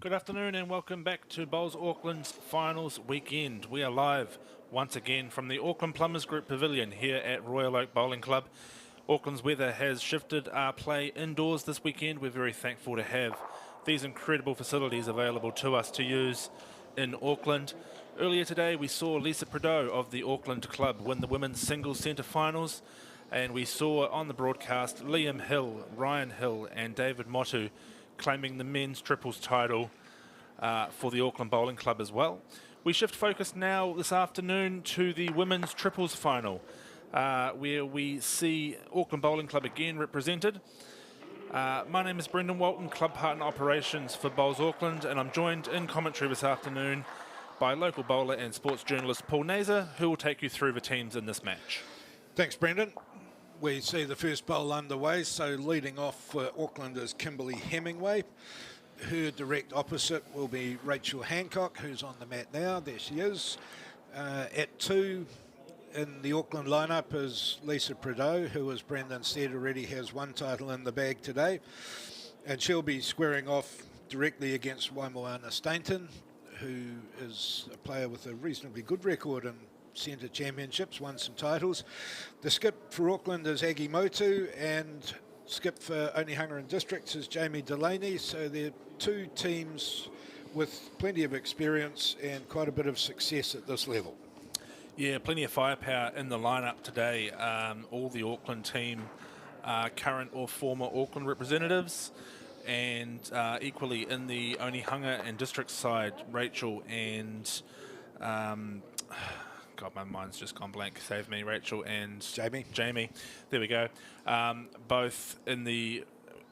Good afternoon and welcome back to Bowls Auckland's finals weekend. We are live once again from the Auckland Plumbers Group Pavilion here at Royal Oak Bowling Club. Auckland's weather has shifted our play indoors this weekend. We're very thankful to have these incredible facilities available to us to use in Auckland. Earlier today we saw Lisa Prideaux of the Auckland Club win the women's singles centre finals, and we saw on the broadcast Liam Hill, Ryan Hill and David Motu claiming the men's triples title for the Auckland Bowling Club as well. We shift focus now this afternoon to the women's triples final, where we see Auckland Bowling Club again represented. My name is Brendan Walton, Club Partner Operations for Bowls Auckland, and I'm joined in commentary this afternoon by local bowler and sports journalist Paul Naser, who will take you through the teams in this match. Thanks, Brendan. We see the first bowl underway, so leading off for Auckland is Kimberly Hemingway. Her direct opposite will be Rachel Hancock, who's on the mat now. There she is. At 2 in the Auckland lineup is Lisa Prideaux, who, as Brendan said, already has one title in the bag today. And she'll be squaring off directly against Waimoana Stainton, who is a player with a reasonably good record in centre championships, won some titles. The skip for Auckland is Aggie Motu, and skip for Onehunga and Districts is Jamie Delaney. So they're two teams with plenty of experience and quite a bit of success at this level. Yeah, plenty of firepower in the lineup today. All the Auckland team are current or former Auckland representatives, and equally in the Onehunga and District side, Rachel and God, my mind's just gone blank. Save me, Rachel and Jamie. There we go. Both in the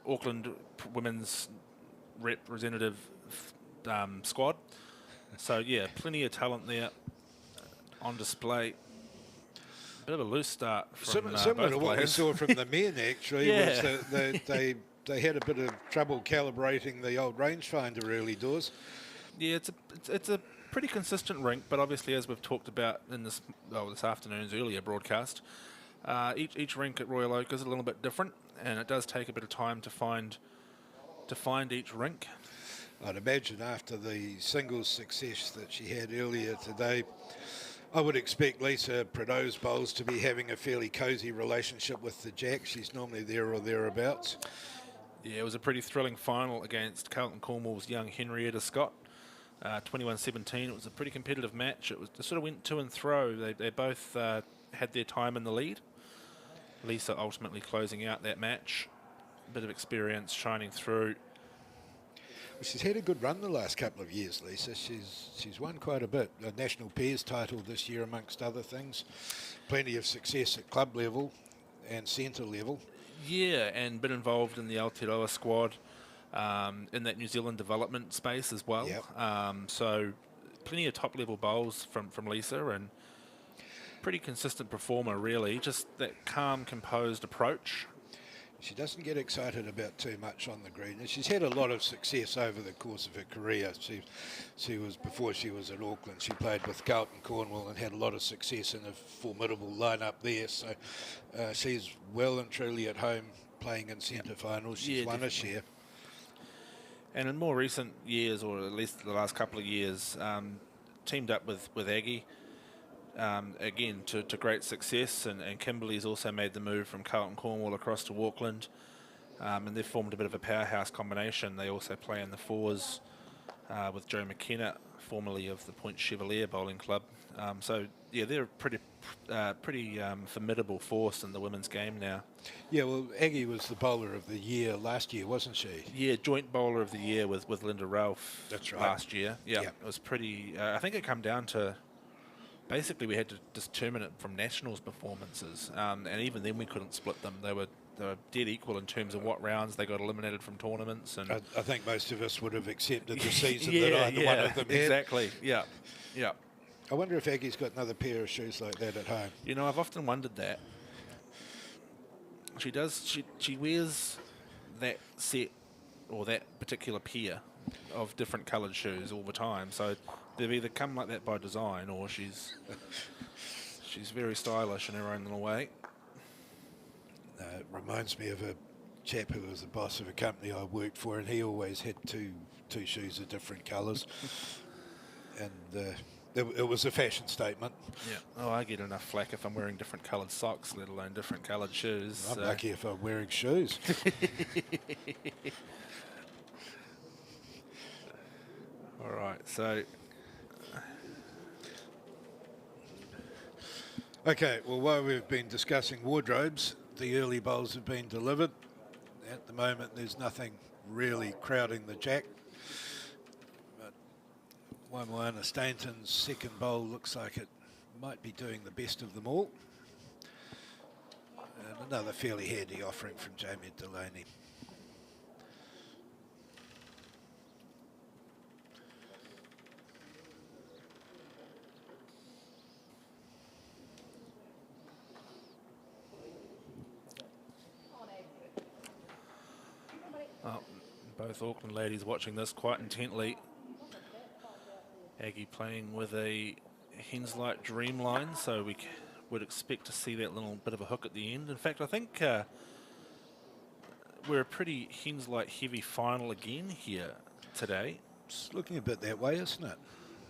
Auckland women's representative squad. So yeah, plenty of talent there on display. Bit of a loose start from similar both to what we players. saw from the men, actually. Yeah. Was that they had a bit of trouble calibrating the old rangefinder early doors. Yeah, it's a pretty consistent rink, but obviously, as we've talked about in this afternoon's earlier broadcast, each rink at Royal Oak is a little bit different, and it does take a bit of time to find each rink. I'd imagine after the singles success that she had earlier today, I would expect Lisa Prideaux's bowls to be having a fairly cosy relationship with the Jack. She's normally there or thereabouts. Yeah, it was a pretty thrilling final against Carlton Cornwall's young Henrietta Scott. 21-17. It was a pretty competitive match. It sort of went to and fro. They both had their time in the lead. Lisa ultimately closing out that match. A bit of experience shining through. Well, she's had a good run the last couple of years, Lisa. She's won quite a bit. A national pairs title this year, amongst other things. Plenty of success at club level and centre level. Yeah, and been involved in the Aotearoa squad. In that New Zealand development space as well. Yep. So plenty of top-level bowls from Lisa, and pretty consistent performer, really. Just that calm, composed approach. She doesn't get excited about too much on the green. And she's had a lot of success over the course of her career. She was, before she was at Auckland, she played with Carlton Cornwall and had a lot of success in a formidable lineup there. So she's well and truly at home playing in centre finals. She's won a share. And in more recent years, or at least the last couple of years, teamed up with Aggie, again, to great success. And Kimberly's also made the move from Carlton Cornwall across to Auckland. And they've formed a bit of a powerhouse combination. They also play in the fours with Joe McKenna, formerly of the Point Chevalier Bowling Club. So, yeah, they're a pretty formidable force in the women's game now. Yeah, well, Aggie was the bowler of the year last year, wasn't she? Yeah, joint bowler of the year with Linda Ralph. That's right. Last year. Yeah, it was pretty... I think it came down to... Basically, we had to determine it from nationals performances, and even then we couldn't split them. They were dead equal in terms of what rounds they got eliminated from tournaments. And I think most of us would have accepted the season that either one of them had. Exactly, yeah. I wonder if Aggie's got another pair of shoes like that at home. You know, I've often wondered that. She does. She wears that set or that particular pair of different coloured shoes all the time. So they've either come like that by design, or she's very stylish in her own little way. It reminds me of a chap who was the boss of a company I worked for, and he always had two 2 shoes of different colours. And it was a fashion statement. Yeah. Oh, I get enough flack if I'm wearing different coloured socks, let alone different coloured shoes. I'm lucky if I'm wearing shoes. All right, so Okay, well, while we've been discussing wardrobes, the early bowls have been delivered. At the moment, there's nothing really crowding the jack. But Waimoana Stainton's second bowl looks like it might be doing the best of them all. And another fairly handy offering from Jamie Delaney. both Auckland ladies watching this quite intently. Aggie playing with a Henslight Dreamline, so we would expect to see that little bit of a hook at the end. In fact, I think we're a pretty Henslight heavy final again here today. It's looking a bit that way, isn't it?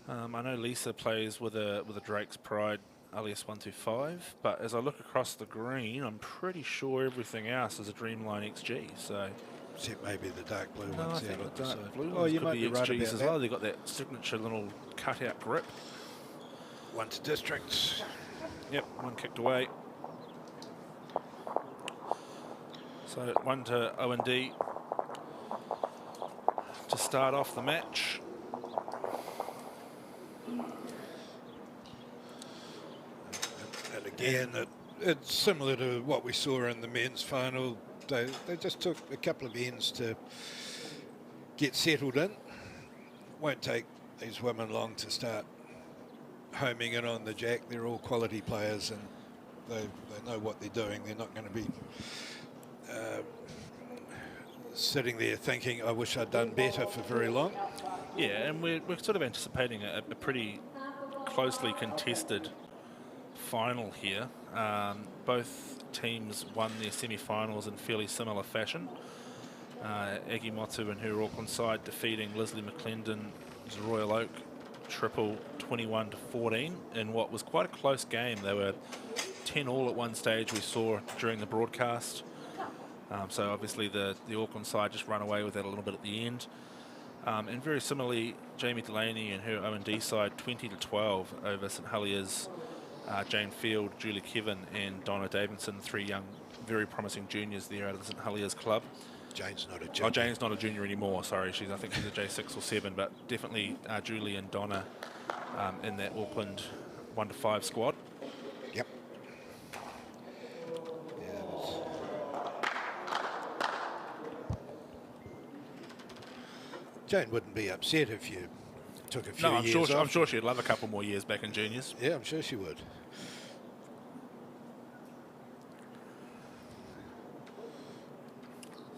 I know Lisa plays with a Drake's Pride alias 125, but as I look across the green, I'm pretty sure everything else is a Dreamline XG. So except maybe the dark blue no, ones I there. think the dark blue Oh, ones you could might be be right XGs about as that. well. They've got that signature little cutout grip. One to districts. Yep, one kicked away. So one to O&D to start off the match. And again, it's similar to what we saw in the men's final. They just took a couple of ends to get settled in. Won't take these women long to start homing in on the jack. They're all quality players and they know what they're doing. They're not going to be sitting there thinking, I wish I'd done better for very long. Yeah, and we're sort of anticipating a pretty closely contested final here. Both teams won their semi-finals in fairly similar fashion. Aggie Motu and her Auckland side defeating Leslie McClendon's Royal Oak triple 21-14 in what was quite a close game. They were 10-all at one stage we saw during the broadcast. So obviously the Auckland side just run away with that a little bit at the end. And very similarly, Jamie Delaney and her O&D side 20-12 over St Heliers. Jane Field, Julie Kevin and Donna Davidson, 3 young, very promising juniors there out of the St Heliers club. Jane's not a junior. Oh, Jane's not a junior anymore, sorry. I think she's a J6 or 7, but definitely Julie and Donna in that Auckland 1-5 squad. Yep. Jane wouldn't be upset if you took a few years off. I'm sure she'd love a couple more years back in juniors. Yeah, I'm sure she would.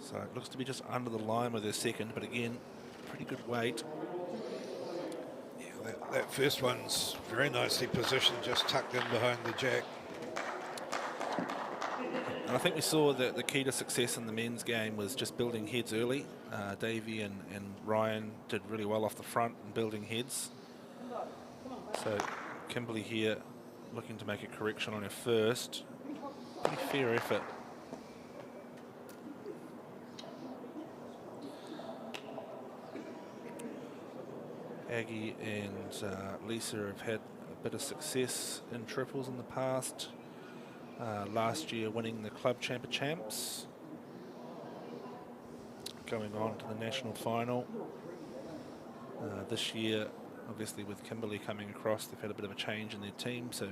So it looks to be just under the line with her second, but again, pretty good weight. Yeah, that first one's very nicely positioned, just tucked in behind the jack. And I think we saw that the key to success in the men's game was just building heads early. Davey and Ryan did really well off the front and building heads. So Kimberly here looking to make a correction on her first. Pretty fair effort. Aggie and Lisa have had a bit of success in triples in the past. Last year winning the Club Champ of Champs. Going on to the national final. This year, obviously with Kimberly coming across, they've had a bit of a change in their team, so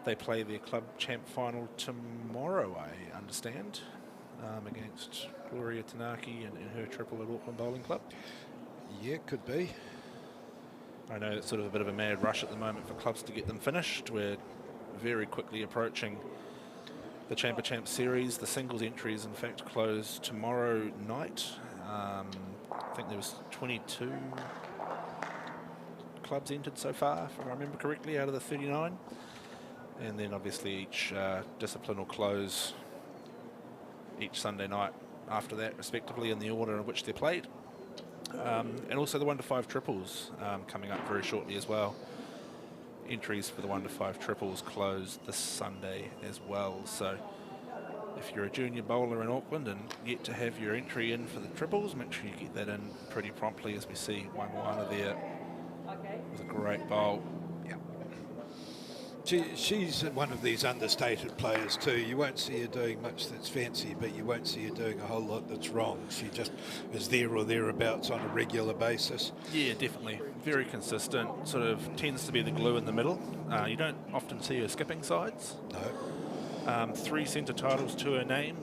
they play their Club Champ final tomorrow, I understand, against Gloria Tanaki and her triple at Auckland Bowling Club. Yeah, could be. I know it's sort of a bit of a mad rush at the moment for clubs to get them finished. We're very quickly approaching the Champ of Champs series. The singles entries, in fact, close tomorrow night. I think there was 22 clubs entered so far, if I remember correctly, out of the 39. And then obviously each discipline will close each Sunday night after that, respectively, in the order in which they're played. And also the 1 to 5 triples coming up very shortly as well. Entries for the 1 to 5 triples close this Sunday as well. So if you're a junior bowler in Auckland and yet to have your entry in for the triples, make sure you get that in pretty promptly, as we see Waimoana there with a great bowl. She's one of these understated players too. You won't see her doing much that's fancy, but you won't see her doing a whole lot that's wrong. She just is there or thereabouts on a regular basis. Yeah, definitely. Very consistent, sort of tends to be the glue in the middle. You don't often see her skipping sides. No. 3 centre titles to her name.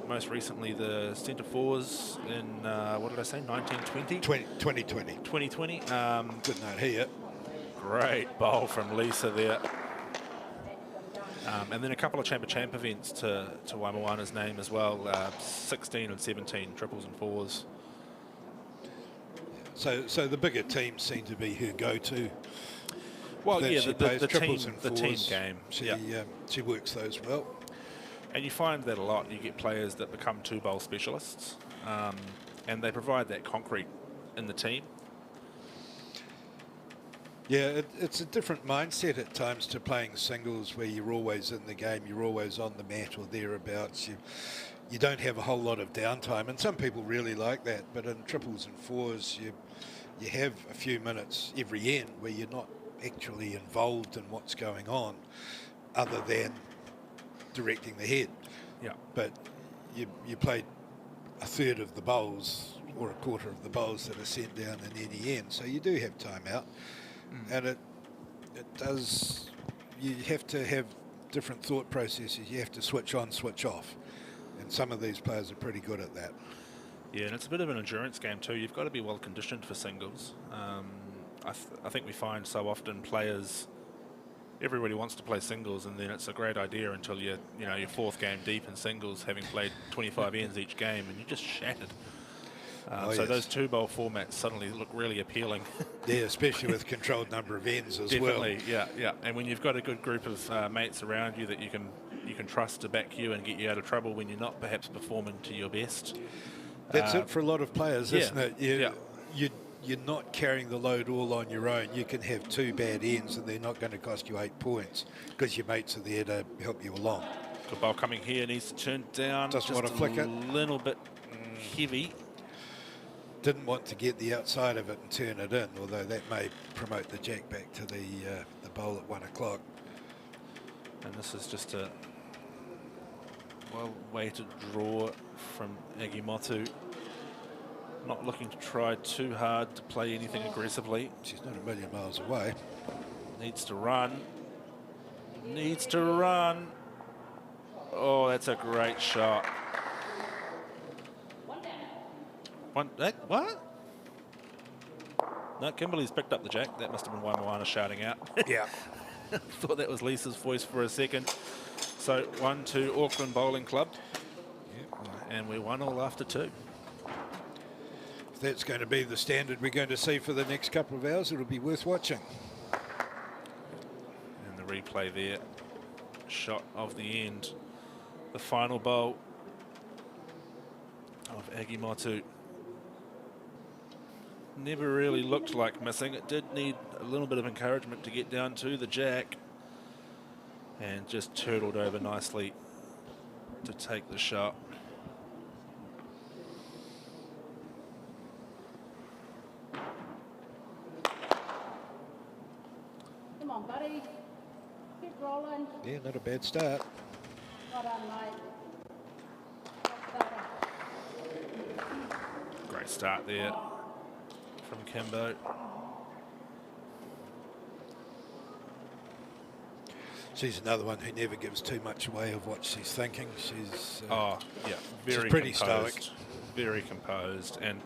Most recently the centre fours in, what did I say, 1920? 2020. 2020. Good note here. Great bowl from Lisa there. And then a couple of champ events to Waimoana's name as well, 16 and 17 triples and fours. So the bigger teams seem to be her go-to. Well, yeah, the team game. She works those well. And you find that a lot. You get players that become 2-bowl specialists, and they provide that concrete in the team. Yeah, it's a different mindset at times to playing singles where you're always in the game, you're always on the mat or thereabouts. You don't have a whole lot of downtime, and some people really like that, but in triples and fours you have a few minutes every end where you're not actually involved in what's going on other than directing the head. Yeah. But you played a third of the bowls or a quarter of the bowls that are sent down in any end, so you do have time out. And it does, you have to have different thought processes. You have to switch on, switch off. And some of these players are pretty good at that. Yeah, and it's a bit of an endurance game too. You've got to be well conditioned for singles. I think we find so often players, everybody wants to play singles, and then it's a great idea until you're 4th game deep in singles, having played 25 ends each game, and you're just shattered. So yes. Those 2-bowl formats suddenly look really appealing. Yeah, especially with controlled number of ends as Definitely, well. yeah. And when you've got a good group of mates around you that you can trust to back you and get you out of trouble when you're not perhaps performing to your best. That's it for a lot of players, isn't it? You're not carrying the load all on your own. You can have 2 bad ends and they're not going to cost you 8 points because your mates are there to help you along. Good bowl coming here, needs to turn down. Doesn't want to flick it. A little bit heavy. Didn't want to get the outside of it and turn it in, although that may promote the jack back to the bowl at 1 o'clock. And this is just a way to draw from Agimotu. Not looking to try too hard to play anything aggressively. She's not a million miles away. Needs to run. Needs to run. Oh, that's a great shot. What? No, Kimberly's picked up the jack. That must have been Waimoana shouting out. Yeah. Thought that was Lisa's voice for a second. So 1-2 Auckland Bowling Club. Yep. And we're 1-1 after 2. If that's going to be the standard we're going to see for the next couple of hours, it'll be worth watching. And the replay there. Shot of the end. The final bowl of Agimotu. Never really looked like missing. It did need a little bit of encouragement to get down to the jack, and just turtled over nicely to take the shot. Come on, buddy. Keep rolling. Yeah, not a bad start. Well done, mate. Great start there from Kimbo. She's another one who never gives too much away of what she's thinking. She's very she's pretty composed, stoic. very composed. And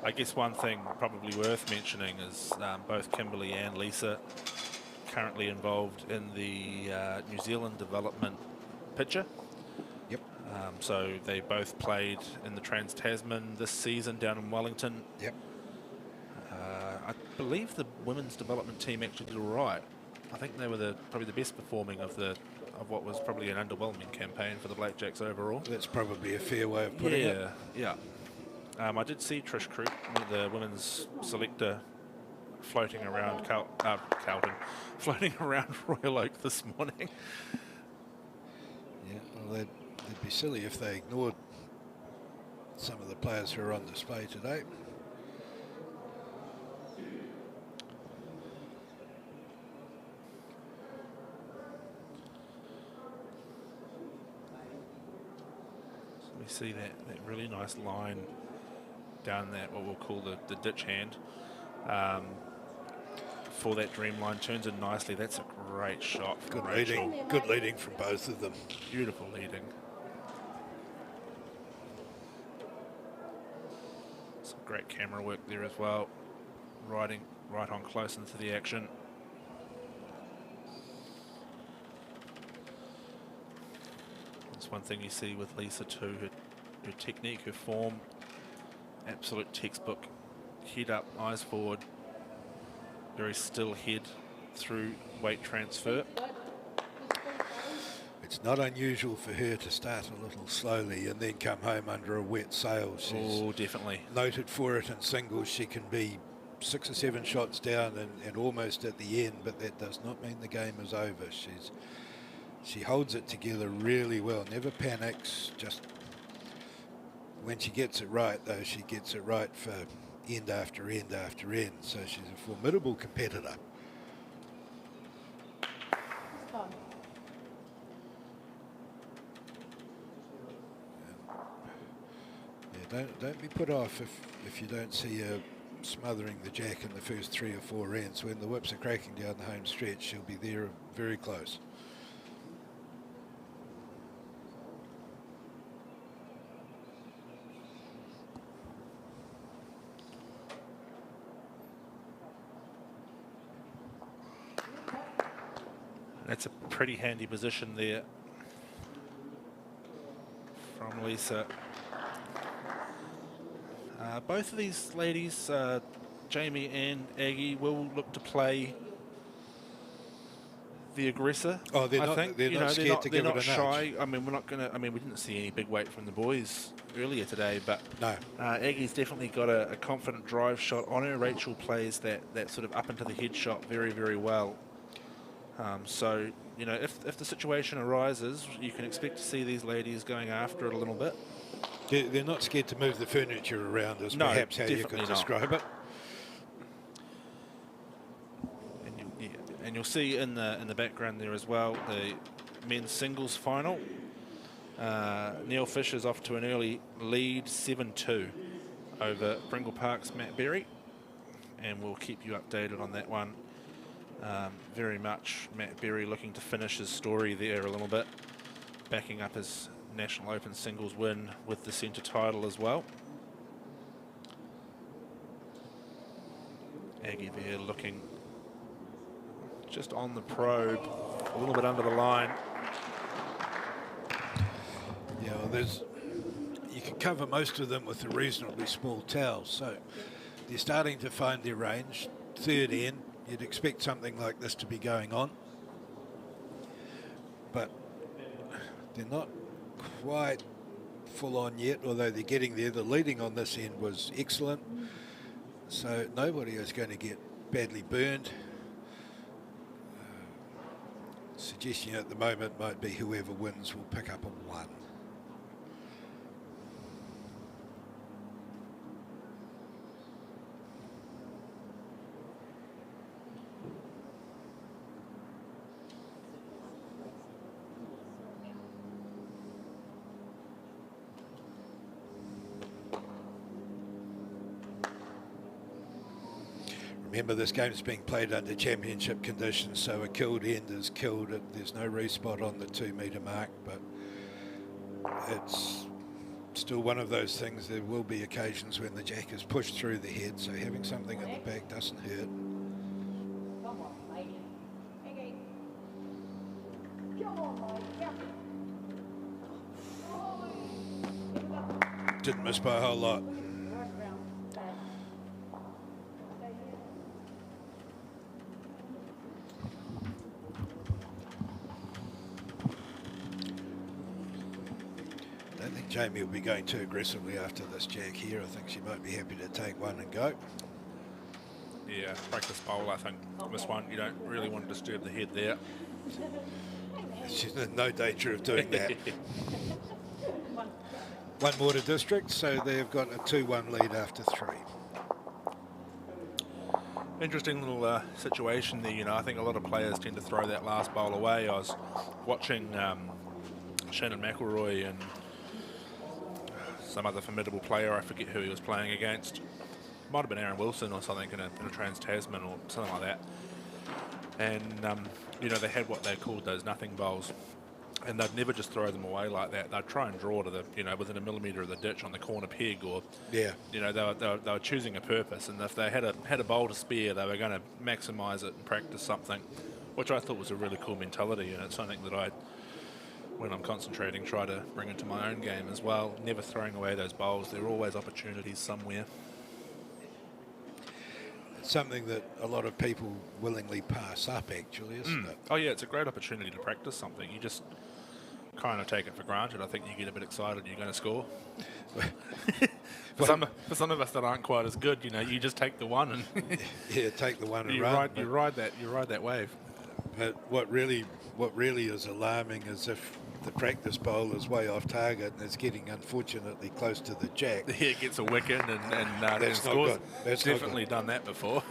I guess one thing probably worth mentioning is both Kimberly and Lisa currently involved in the New Zealand development picture. Yep. So they both played in the Trans-Tasman this season down in Wellington. Yep. I believe the women's development team actually did all right. I think they were probably the best performing of what was probably an underwhelming campaign for the Blackjacks overall. That's probably a fair way of putting it. Yeah. I did see Trish Croop, the women's selector, floating around Carlton, floating around Royal Oak this morning. Yeah, well, they'd be silly if they ignored some of the players who are on display today. So we see that really nice line down that, what we'll call the ditch hand. For that dream line, turns in nicely. That's a great shot from Rachel. Good leading from both of them. Beautiful leading. Some great camera work there as well. Riding right on close into the action. That's one thing you see with Lisa too, her technique, her form, absolute textbook. Head up, eyes forward. Very still head through weight transfer. It's not unusual for her to start a little slowly and then come home under a wet sail. She's definitely noted for it in singles. She can be 6 or 7 shots down and almost at the end, but that does not mean the game is over. She holds it together really well, never panics. Just when she gets it right, though, she gets it right for end after end after end. So she's a formidable competitor. Yeah, don't be put off if you don't see her smothering the jack in the first 3 or 4 ends. When the whips are cracking down the home stretch, she'll be there very close. That's a pretty handy position there from Lisa. Both of these ladies, Jamie and Aggie, will look to play the aggressor. Oh, they're I not, think. they're not scared to give it a nudge. Shy. I mean, we're not going to. I mean, we didn't see any big weight from the boys earlier today, but no. Aggie's definitely got a confident drive shot on her. Rachel plays that sort of up into the head shot very, very well. So, you know, if the situation arises, you can expect to see these ladies going after it a little bit. They're not scared to move the furniture around, is perhaps how you could describe it. And you'll see in the background there as well the men's singles final. Neil Fisher's off to an early lead, 7-2 over Pringle Park's Matt Berry, and we'll keep you updated on that one. Very much Matt Berry looking to finish his story there a little bit, backing up his National Open singles win with the centre title as well. Aggie there looking just on the probe, a little bit under the line. Yeah, well, you can cover most of them with a reasonably small towel, so they're starting to find their range. Third end, you'd expect something like this to be going on, but they're not quite full on yet, although they're getting there. The leading on this end was excellent, so nobody is going to get badly burned. Suggestion at the moment might be whoever wins will pick up a 1. Remember, this game's being played under championship conditions, so a killed end is killed. There's no respot on the 2 metre mark, but it's still one of those things. There will be occasions when the jack is pushed through the head, so having something in the back doesn't hurt. Come on, lady. Aggie. Come on, lady. Didn't miss by a whole lot. think Jamie will be going too aggressively after this jack here. I think she might be happy to take one and go. Yeah, practice bowl, I think. This one, you don't really want to disturb the head there. She's in no danger of doing that. One more to district, so they've got a 2-1 lead after 3. Interesting little situation there, you know. I think a lot of players tend to throw that last bowl away. I was watching Shannon McElroy and some other formidable player, I forget who he was playing against. Might have been Aaron Wilson or something in a Trans-Tasman or something like that. And, you know, they had what they called those nothing bowls. And they'd never just throw them away like that. They'd try and draw to the, you know, within a millimetre of the ditch on the corner peg, or, yeah, you know, they were choosing a purpose. And if they had a bowl to spare, they were going to maximise it and practice something, which I thought was a really cool mentality. And it's something that I, when I'm concentrating, try to bring into my own game as well. Never throwing away those bowls. There are always opportunities somewhere. It's something that a lot of people willingly pass up, actually, isn't it? Oh yeah, it's a great opportunity to practice something. You just kind of take it for granted. I think you get a bit excited you're going to score. For some of us that aren't quite as good, you know, you just take the one and yeah, take the one and you run. ride that wave. But what really is alarming is if the practice bowl is way off target and it's getting unfortunately close to the jack. Yeah, it gets a wicket and scores. That's definitely done that before.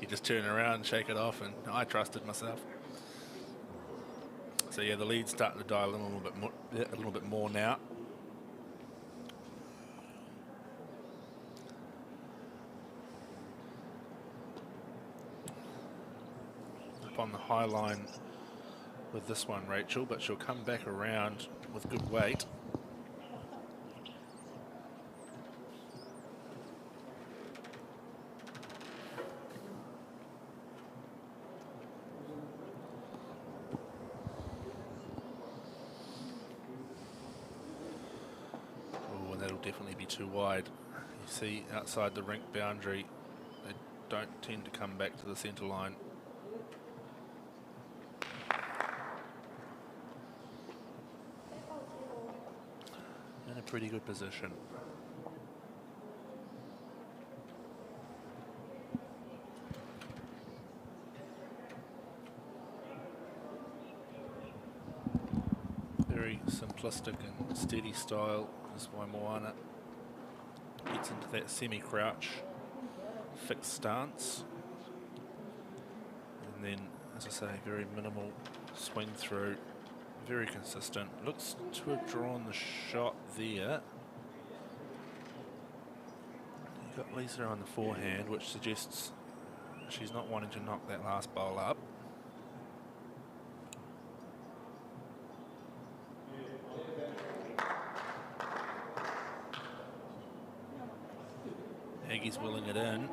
You just turn around and shake it off, and I trusted myself. So yeah, the lead's starting to dial in a little bit more now. Up on the high line with this one, Rachel, but she'll come back around with good weight. Oh, and that'll definitely be too wide. You see, outside the rink boundary, they don't tend to come back to the centre line. In a pretty good position. Very simplistic and steady style is why Moana gets into that semi-crouch fixed stance. And then, as I say, very minimal swing through. Very consistent. Looks to have drawn the shot there. You've got Lisa on the forehand, which suggests she's not wanting to knock that last bowl up. Aggie's willing it in.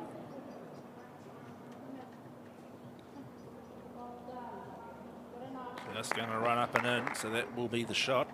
That's going to run up and in, so that will be the shot.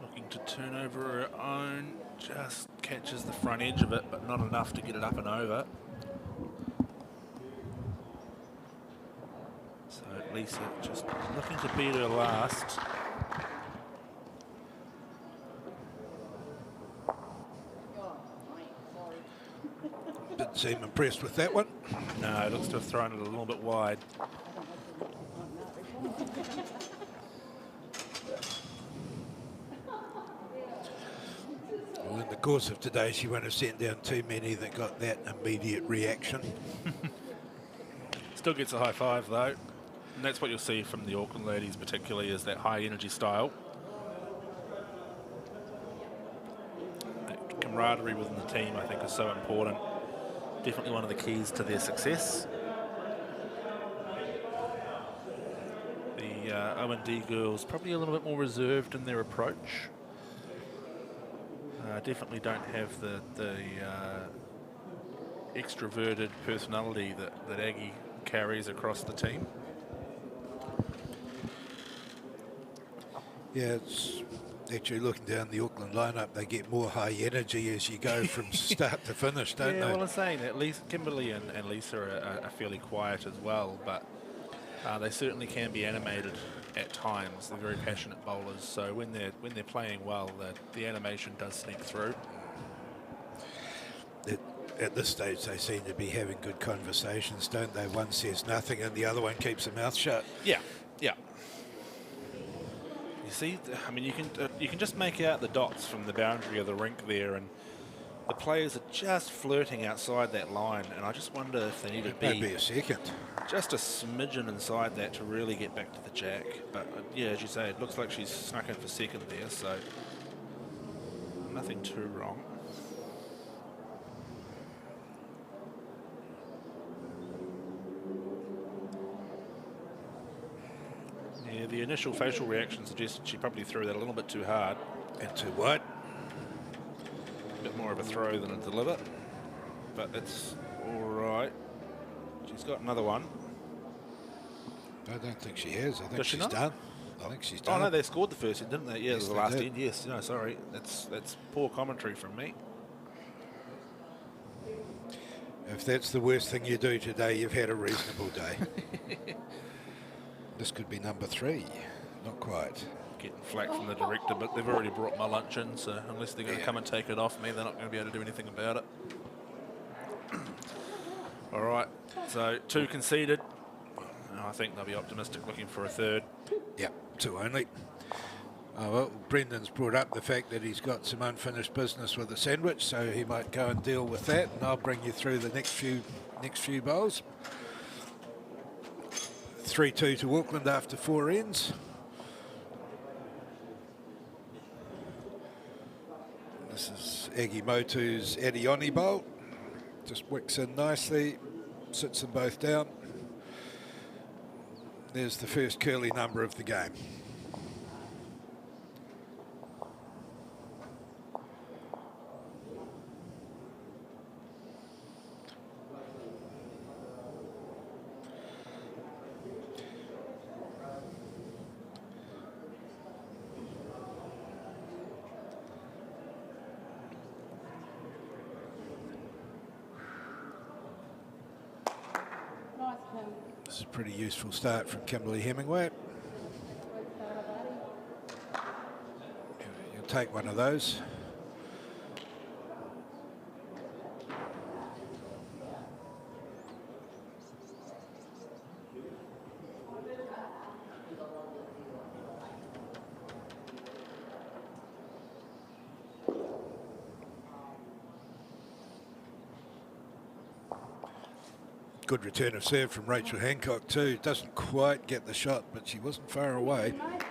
Looking to turn over her own. Just catches the front edge of it, but not enough to get it up and over. So Lisa just looking to beat her last. Didn't seem impressed with that one. No, it looks to have thrown it a little bit wide. Well, in the course of today, she won't have sent down too many that got that immediate reaction. Still gets a high five though. And that's what you'll see from the Auckland ladies particularly, is that high energy style. That camaraderie within the team, I think, is so important. Definitely one of the keys to their success. The O&D girls probably a little bit more reserved in their approach. Definitely don't have the extroverted personality that Aggie carries across the team. Yeah, it's actually looking down the Auckland lineup, they get more high energy as you go from start to finish, don't Yeah, they? well, I'm saying that Kimberly and Lisa are fairly quiet as well, but they certainly can be animated at times. They're very passionate bowlers, so when they're playing well, the animation does sneak through. At this stage, they seem to be having good conversations, don't they? One says nothing and the other one keeps their mouth shut. Yeah, yeah. You see, I mean, you can just make out the dots from the boundary of the rink there, and the players are just flirting outside that line, and I just wonder if they need to Maybe a second. just a smidgen inside that to really get back to the jack. But yeah, as you say, it looks like she's snuck in for second there, so nothing too wrong. Yeah, the initial facial reaction suggested she probably threw that a little bit too hard. And too wide. A bit more of a throw than a deliver. But it's all right. She's got another one. I don't think she has. I think Does she she's not? done. I think she's done. Oh no, they scored the first end, didn't they? Yeah, Yes, it was the they last did. end. Yes, no, sorry, that's poor commentary from me. If that's the worst thing you do today, you've had a reasonable day. This could be number 3. Not quite. Getting flack from the director, but they've already brought my lunch in, so unless they're going to come and take it off me, they're not going to be able to do anything about it. All right, so 2 conceded. I think they'll be optimistic, looking for a third. Yeah, 2 only. Oh, well, Brendan's brought up the fact that he's got some unfinished business with the sandwich, so he might go and deal with that, and I'll bring you through the next few bowls. 3-2 to Auckland after 4 ends. This is Aggie Motu's Adioni bowl. Just wicks in nicely, sits them both down. There's the first curly number of the game. Nice, Kim. This is a pretty useful start from Kimberly Hemingway. Great starter, buddy. You'll take one of those. Good return of serve from Rachel Hancock too. Doesn't quite get the shot, but she wasn't far away. Mate.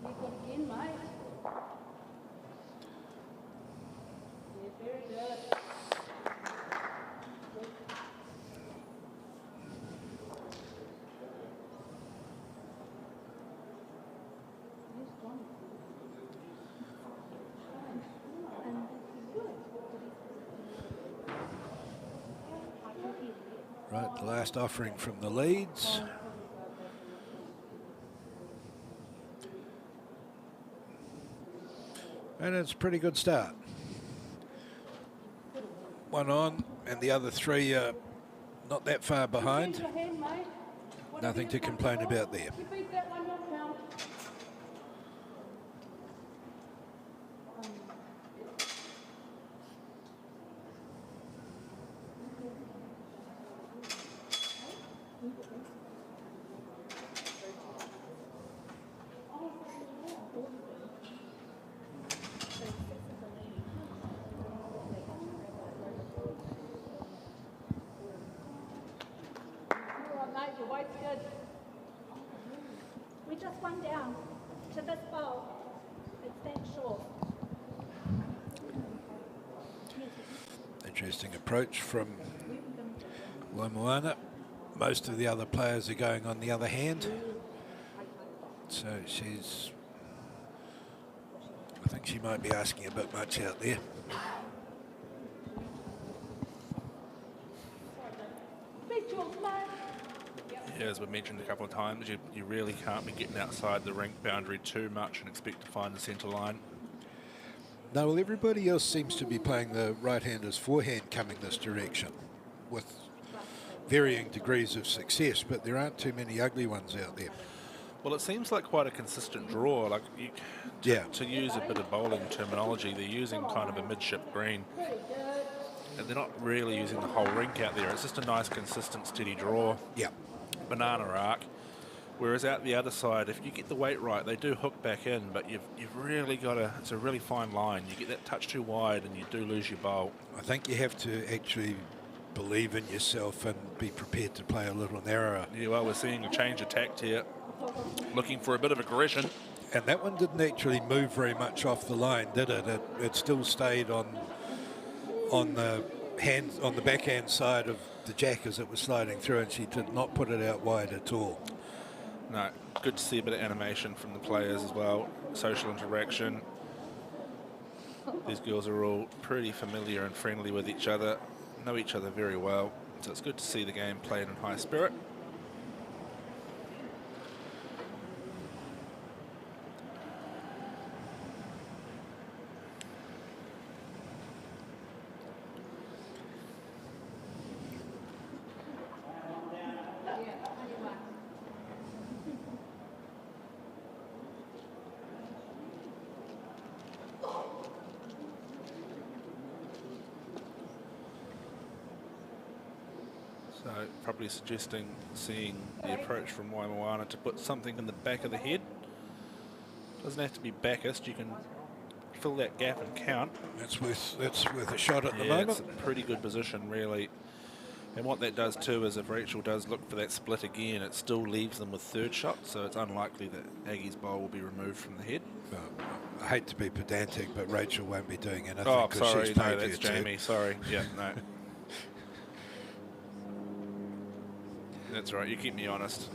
You good again, mate. Yeah, very good. He's gone. Right, the last offering from the leads. And it's a pretty good start. 1 on, and the other 3 are not that far behind. Raise your hand, mate. Whatever Nothing you to want complain do. about there. You beat that one, you'll count. All right, mate, your weight's good. We just won down to this bowl. It's that short. interesting approach from Waimoana. Most of the other players are going on the other hand. So I think she might be asking a bit much out there. Yeah, as we mentioned a couple of times, you really can't be getting outside the rink boundary too much and expect to find the centre line. No, well, everybody else seems to be playing the right-hander's forehand coming this direction with varying degrees of success, but there aren't too many ugly ones out there. Well, it seems like quite a consistent draw. Like to use a bit of bowling terminology, they're using kind of a midship green. And they're not really using the whole rink out there. It's just a nice, consistent, steady draw. Yeah. Banana arc. Whereas out the other side, if you get the weight right, they do hook back in, but you've really got it's a really fine line. You get that touch too wide and you do lose your bowl. I think you have to actually believe in yourself and be prepared to play a little narrower. Yeah, well, we're seeing a change of tact here. Looking for a bit of aggression. And that one didn't actually move very much off the line, did it? It still stayed on the backhand side of the jack as it was sliding through, and she did not put it out wide at all. No, good to see a bit of animation from the players as well. Social interaction. These girls are all pretty familiar and friendly with each other, know each other very well. So it's good to see the game played in high spirit. So probably suggesting seeing the approach from Waimoana to put something in the back of the head. Doesn't have to be backist, you can fill that gap and count. That's worth a shot at the Yeah, moment. it's a pretty good position really. And what that does too is if Rachel does look for that split again, it still leaves them with third shot, so it's unlikely that Aggie's bowl will be removed from the head. I hate to be pedantic, but Rachel won't be doing anything. Oh, 'cause sorry, she's no, paid that's her to. Jamie, sorry. Yeah, no. That's right, you keep me honest.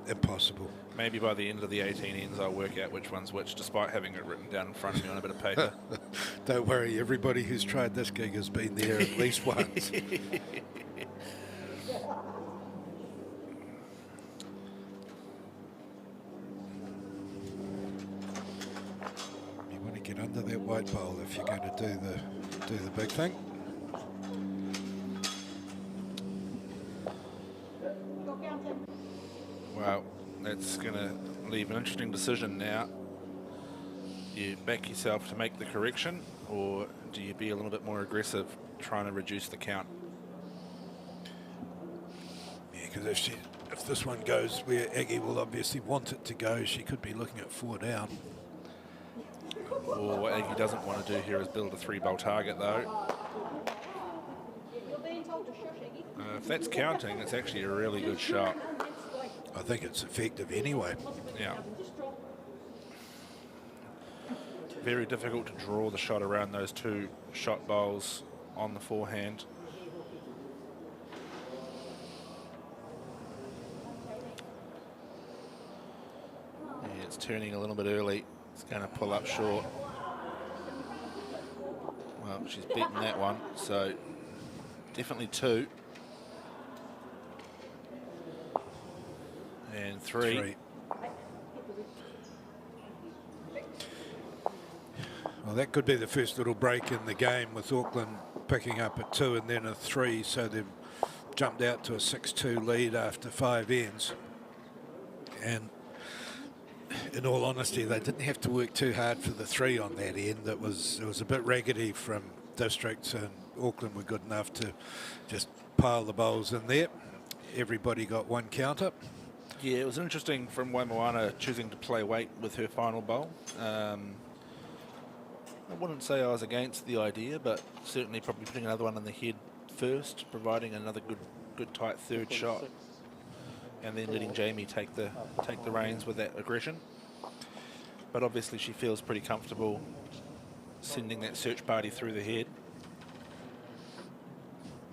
Impossible. Maybe by the end of the 18 ends I'll work out which one's which, despite having it written down in front of me on a bit of paper. Don't worry, everybody who's tried this gig has been there at least once. You want to get under that white bowl if you're going to do the big thing. Well, that's going to leave an interesting decision now. You back yourself to make the correction, or do you be a little bit more aggressive trying to reduce the count? Yeah, because if this one goes where Aggie will obviously want it to go, she could be looking at 4 down. Or what Aggie doesn't want to do here is build a 3-bowl target though. If that's counting, it's actually a really good shot. I think it's effective anyway. Yeah. Very difficult to draw the shot around those 2 shot bowls on the forehand. Yeah, it's turning a little bit early. It's going to pull up short. Well, she's beaten that one, so definitely 2. And 3. Well, that could be the first little break in the game with Auckland picking up a 2 and then a 3, so they've jumped out to a 6-2 lead after 5 ends. And in all honesty, they didn't have to work too hard for the 3 on that end. It was a bit raggedy from Districts, and Auckland were good enough to just pile the bowls in there. Everybody got 1 counter. Yeah, it was interesting from Waimoana choosing to play weight with her final bowl. I wouldn't say I was against the idea, but certainly probably putting another one in the head first, providing another good tight third shot, and then letting Jamie take the reins with that aggression. But obviously she feels pretty comfortable sending that search party through the head.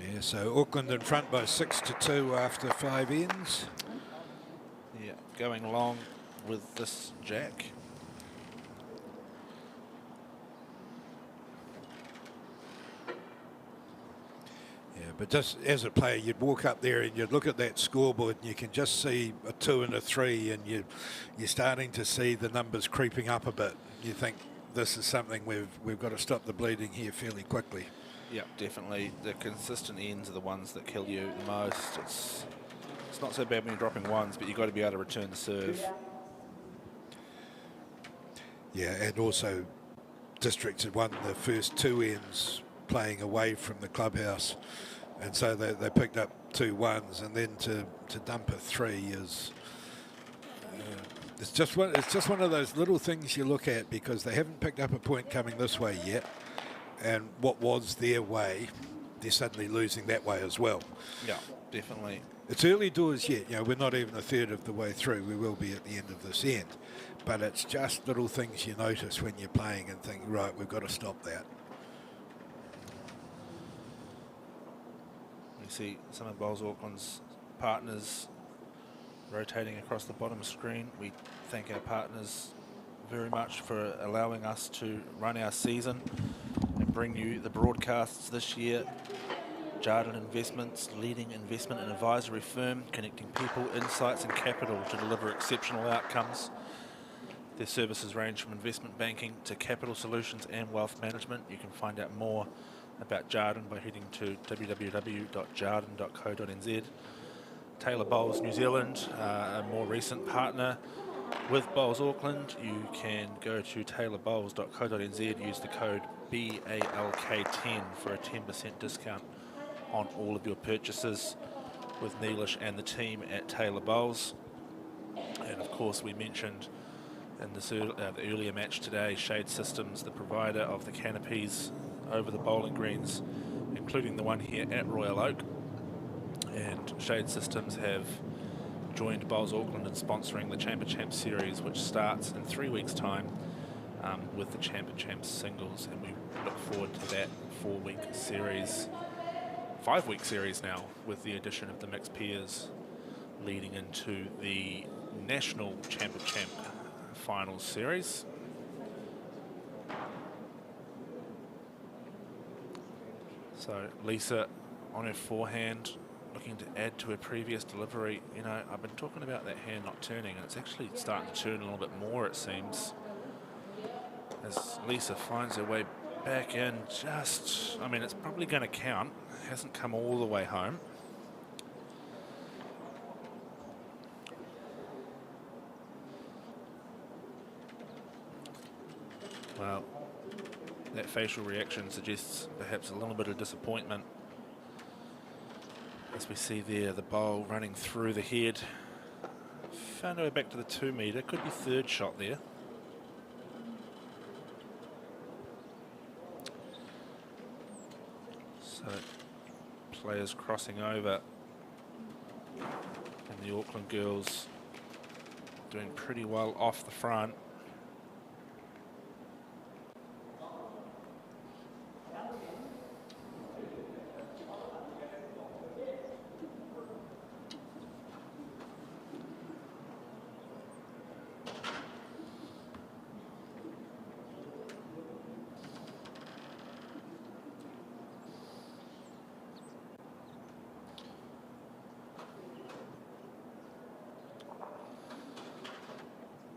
Yeah, so Auckland in front by 6-2 after 5 ends. Yeah, going along with this jack. Yeah, but just as a player, you'd walk up there and you'd look at that scoreboard and you can just see a 2 and a 3, and you're starting to see the numbers creeping up a bit. You think this is something we've got to stop the bleeding here fairly quickly. Yeah, definitely. The consistent ends are the ones that kill you the most. It's not so bad when you're dropping ones, but you've got to be able to return the serve. Yeah, and also Districts had won the first 2 ends playing away from the clubhouse, and so they picked up 2 ones, and then to dump a 3 is it's just one of those little things you look at, because they haven't picked up a point coming this way yet, and what was their way, they're suddenly losing that way as well. Yeah, definitely. It's early doors yet, we're not even a third of the way through. We will be at the end of this end, but it's just little things you notice when you're playing and think, right, we've got to stop that. You see some of Bowls Auckland's partners rotating across the bottom screen. We thank our partners very much for allowing us to run our season and bring you the broadcasts this year. Jarden Investments, leading investment and advisory firm, connecting people, insights and capital to deliver exceptional outcomes. Their services range from investment banking to capital solutions and wealth management. You can find out more about Jarden by heading to www.jarden.co.nz. Taylor Bowls New Zealand, a more recent partner with Bowls Auckland. You can go to taylorbowls.co.nz, use the code BALK10 for a 10% discount on all of your purchases with Neelish and the team at Taylor Bowls. And of course, we mentioned in this the earlier match today, Shade Systems, the provider of the canopies over the bowling greens, including the one here at Royal Oak. And Shade Systems have joined Bowls Auckland in sponsoring the Chamber Champs series, which starts in 3 weeks' time with the Chamber Champs singles, and we look forward to that 4-week series, 5-week series now, with the addition of the mixed pairs leading into the National Chamber Champ Finals series. So Lisa on her forehand, looking to add to her previous delivery. I've been talking about that hand not turning, and it's actually starting to turn a little bit more, it seems, as Lisa finds her way back in. It's probably going to count. Hasn't come all the way home. Well, that facial reaction suggests perhaps a little bit of disappointment, as we see there the bowl running through the head. Found her way back to the 2 metre, could be third shot there. So players crossing over, and the Auckland girls doing pretty well off the front.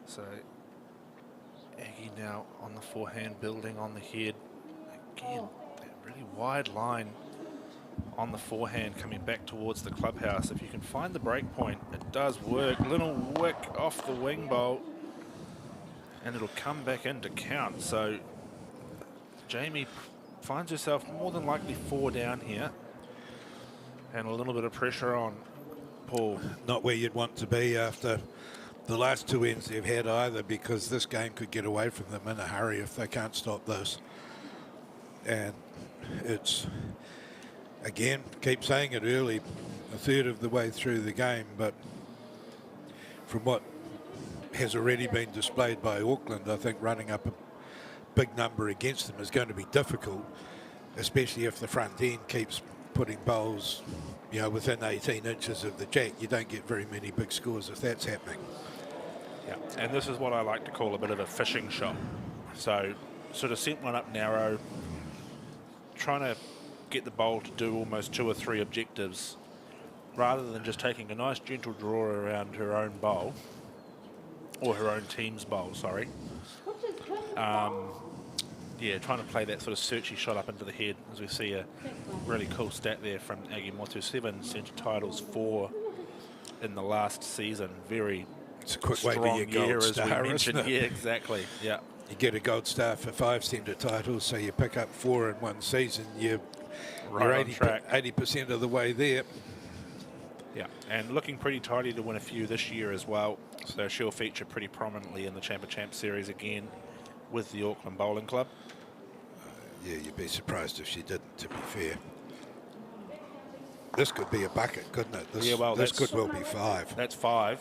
So Aggie now on the forehand, building on the head. Again, that really wide line on the forehand coming back towards the clubhouse. If you can find the break point, it does work. Little wick off the wing bowl, and it'll come back in to count. So Jamie finds herself more than likely 4 down here, and a little bit of pressure on Paul. Not where you'd want to be after the last 2 ends they've had either, because this game could get away from them in a hurry if they can't stop this. And it's, again, keep saying it early, a third of the way through the game, but from what has already been displayed by Auckland, I think running up a big number against them is going to be difficult, especially if the front end keeps putting bowls, you know, within 18 inches of the jack, you don't get very many big scores if that's happening. Yeah, and this is what I like to call a bit of a fishing shot. So sort of set one up narrow, trying to get the bowl to do almost 2 or 3 objectives rather than just taking a nice gentle draw around her own bowl, or her own team's bowl, sorry. Yeah, trying to play that sort of searchy shot up into the head, as we see a really cool stat there from Agimoto. 7 centre titles, 4 in the last season. Very It's a quick way to strong get year, gold as we star, mentioned. isn't it? Yeah, exactly. Yeah. You get a gold star for 5 centre titles, so you pick up 4 in one season. You're Right on track. 80% of the way there. Yeah, and looking pretty tidy to win a few this year as well. So she'll feature pretty prominently in the Champ of Champs series again with the Auckland Bowling Club. Yeah, you'd be surprised if she didn't, to be fair. This could be a bucket, couldn't it? This, Yeah, well, this that's- could well be 5. That's 5.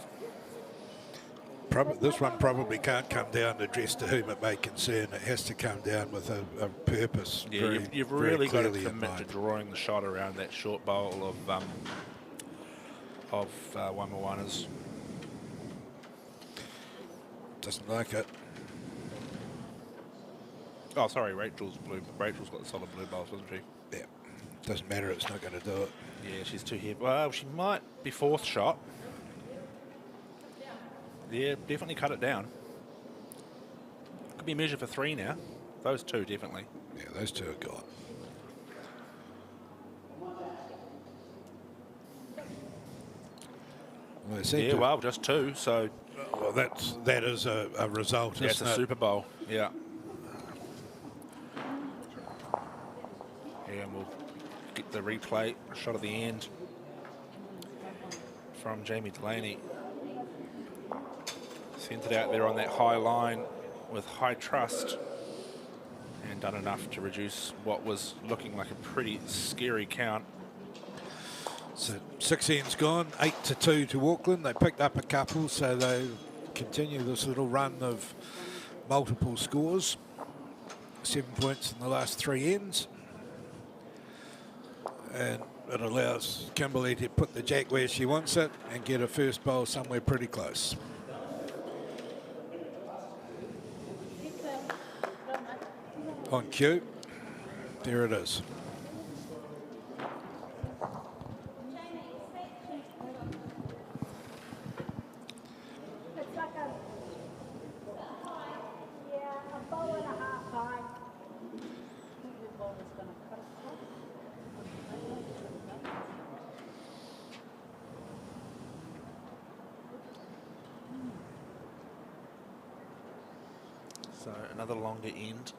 This one probably can't come down addressed to whom it may concern. It has to come down with a purpose. Yeah, very, you've very really got to clearly in commit to mind. drawing the shot around that short bowl of Wamawanas. Doesn't like it. Oh, sorry, Rachel's got the solid blue bowls, wasn't she? Yeah, doesn't matter. It's not going to do it. Yeah, she's too heavy. Well, she might be 4th shot. Yeah, definitely cut it down. Could be a measure for 3 now. Those 2, definitely. Yeah, those 2 are gone. Well, they seem Yeah, to- well, just 2, so well, that is a result. that's isn't a it? Super Bowl. Yeah. Yeah, and we'll get the replay shot at the end from Jamie Delaney. Sent it out there on that high line with high trust and done enough to reduce what was looking like a pretty scary count. So 6 ends gone, 8-2 to Auckland. They picked up a couple, so they continue this little run of multiple scores. 7 points in the last 3 ends. And it allows Kimberley to put the jack where she wants it and get a first bowl somewhere pretty close. On cue, there it is. It's like a bowl and a half high. So another longer end.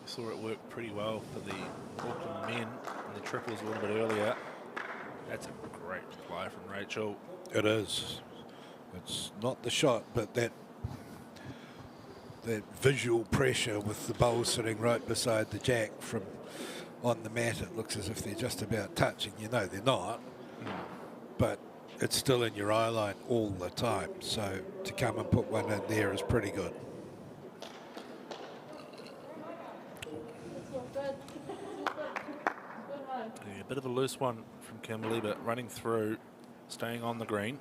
We saw it work pretty well for the Auckland men in the triples a little bit earlier. That's a great play from Rachel. It is. It's not the shot, but that visual pressure with the bowl sitting right beside the jack from on the mat. It looks as if they're just about touching. You know they're not, but it's still in your eye line all the time. So to come and put one in there is pretty good. Yeah, a bit of a loose one from Kimberley, but running through, staying on the green.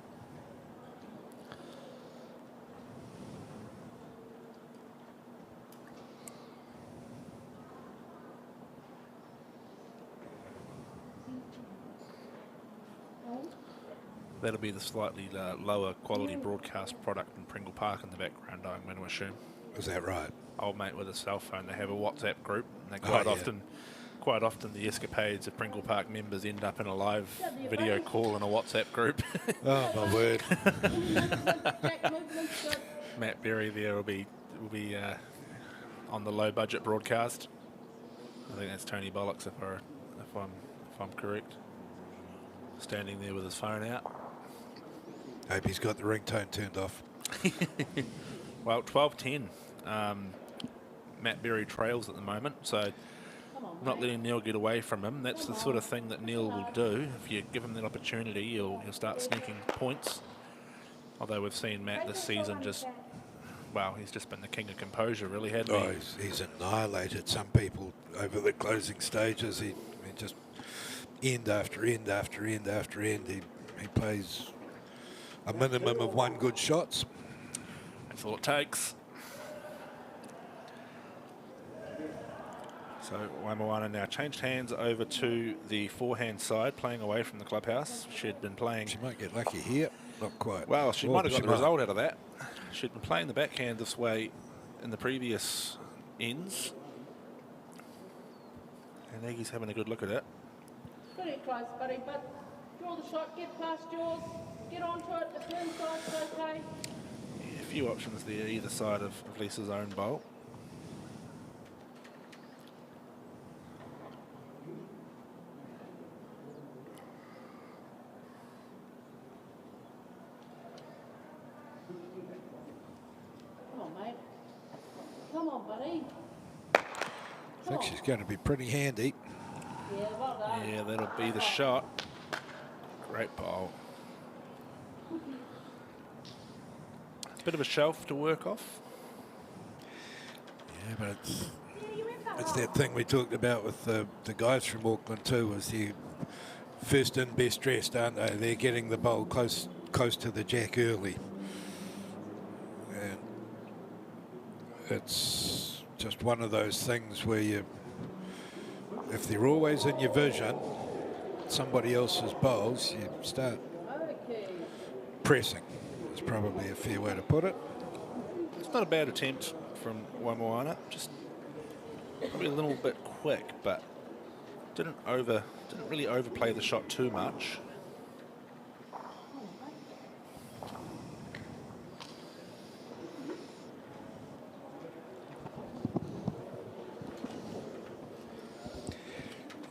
That'll be the slightly lower quality broadcast product in Pringle Park in the background, I'm going to assume. Is that right? Old mate with a cell phone, they have a WhatsApp group, and they Oh, yeah. quite often the escapades of Pringle Park members end up in a live video call in a WhatsApp group. Oh my word! Matt Berry there will be on the low budget broadcast. I think that's Tony Bollocks if I'm correct. Standing there with his phone out. Hope he's got the ringtone turned off. Well, 12-10. Matt Berry trails at the moment, so not letting Neil get away from him. That's the sort of thing that Neil will do. If you give him that opportunity, he'll start sneaking points. Although we've seen Matt this season just well, he's just been the king of composure, really, hasn't Oh, he? he's annihilated some people over the closing stages. He just end after end after end after end. He plays a minimum of one good shots. That's all it takes. So Waimoana now changed hands over to the forehand side, playing away from the clubhouse. She'd been playing... She might get lucky here. Not quite. Well, she Oh, might have got she the result out of that. She'd been playing the backhand this way in the previous ends. And Aggie's having a good look at it. Pretty close, buddy, but draw the shot, get past yours, get onto it, the turn side's okay. Yeah, a few options there, either side of Lisa's own bowl. Come on, mate. Come on, buddy. I think she's going to be pretty handy. Yeah, well done. Yeah, that'll be the shot. Great bowl. Bit of a shelf to work off. Yeah, but it's that thing we talked about with the guys from Auckland too, was the first in, best dressed, aren't they? They're getting the bowl close to the jack early. And it's just one of those things where if they're always in your vision, somebody else's bowls, you start Okay. pressing. It's probably a fair way to put it. It's not a bad attempt from Waimoana. Just probably a little bit quick, but didn't really overplay the shot too much.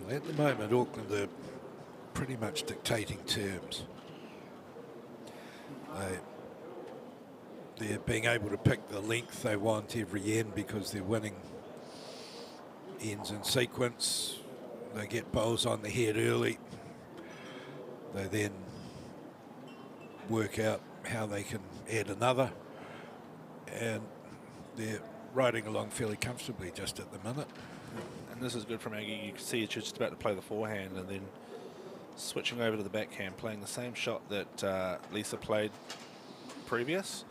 At the moment, Auckland are pretty much dictating terms. They're being able to pick the length they want every end because they're winning ends in sequence. They get bowls on the head early. They then work out how they can add another. And they're riding along fairly comfortably just at the minute. And this is good from Aggie. You can see she's just about to play the forehand and then switching over to the backhand, playing the same shot that Lisa played previous.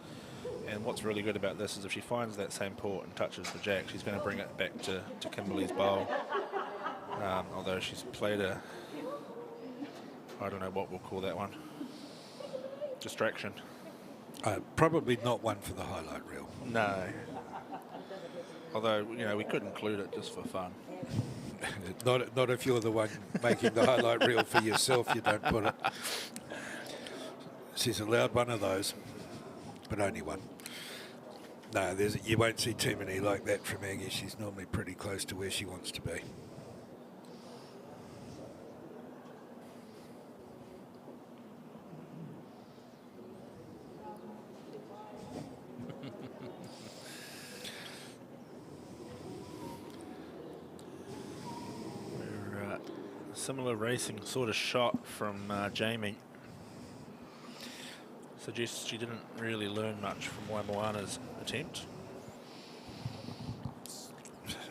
And what's really good about this is if she finds that same port and touches the jack, she's going to bring it back to Kimberly's bowl. Although she's played I don't know what we'll call that one. Distraction. Probably not one for the highlight reel. No. Although, you know, we could include it just for fun. Not if you're the one making the highlight reel for yourself, you don't put it. She's allowed one of those, but only one. No, you won't see too many like that from Aggie. She's normally pretty close to where she wants to be. Similar racing sort of shot from Jamie. Suggests she didn't really learn much from Waimoana's attempt.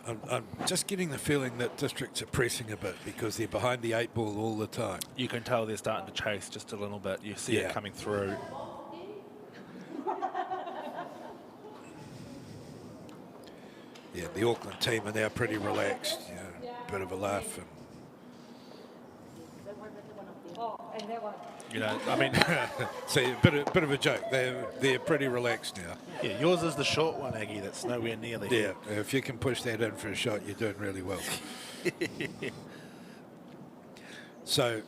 I'm just getting the feeling that districts are pressing a bit because they're behind the 8 ball all the time. You can tell they're starting to chase just a little bit. You see it coming through. Yeah, the Auckland team are now pretty relaxed. You know, bit of a laugh. And You know, I mean, see, a bit of a joke. They're pretty relaxed now. yeah, yours is the short one, Aggie. That's nowhere near the Yeah, if you can push that in for a shot, you're doing really well. So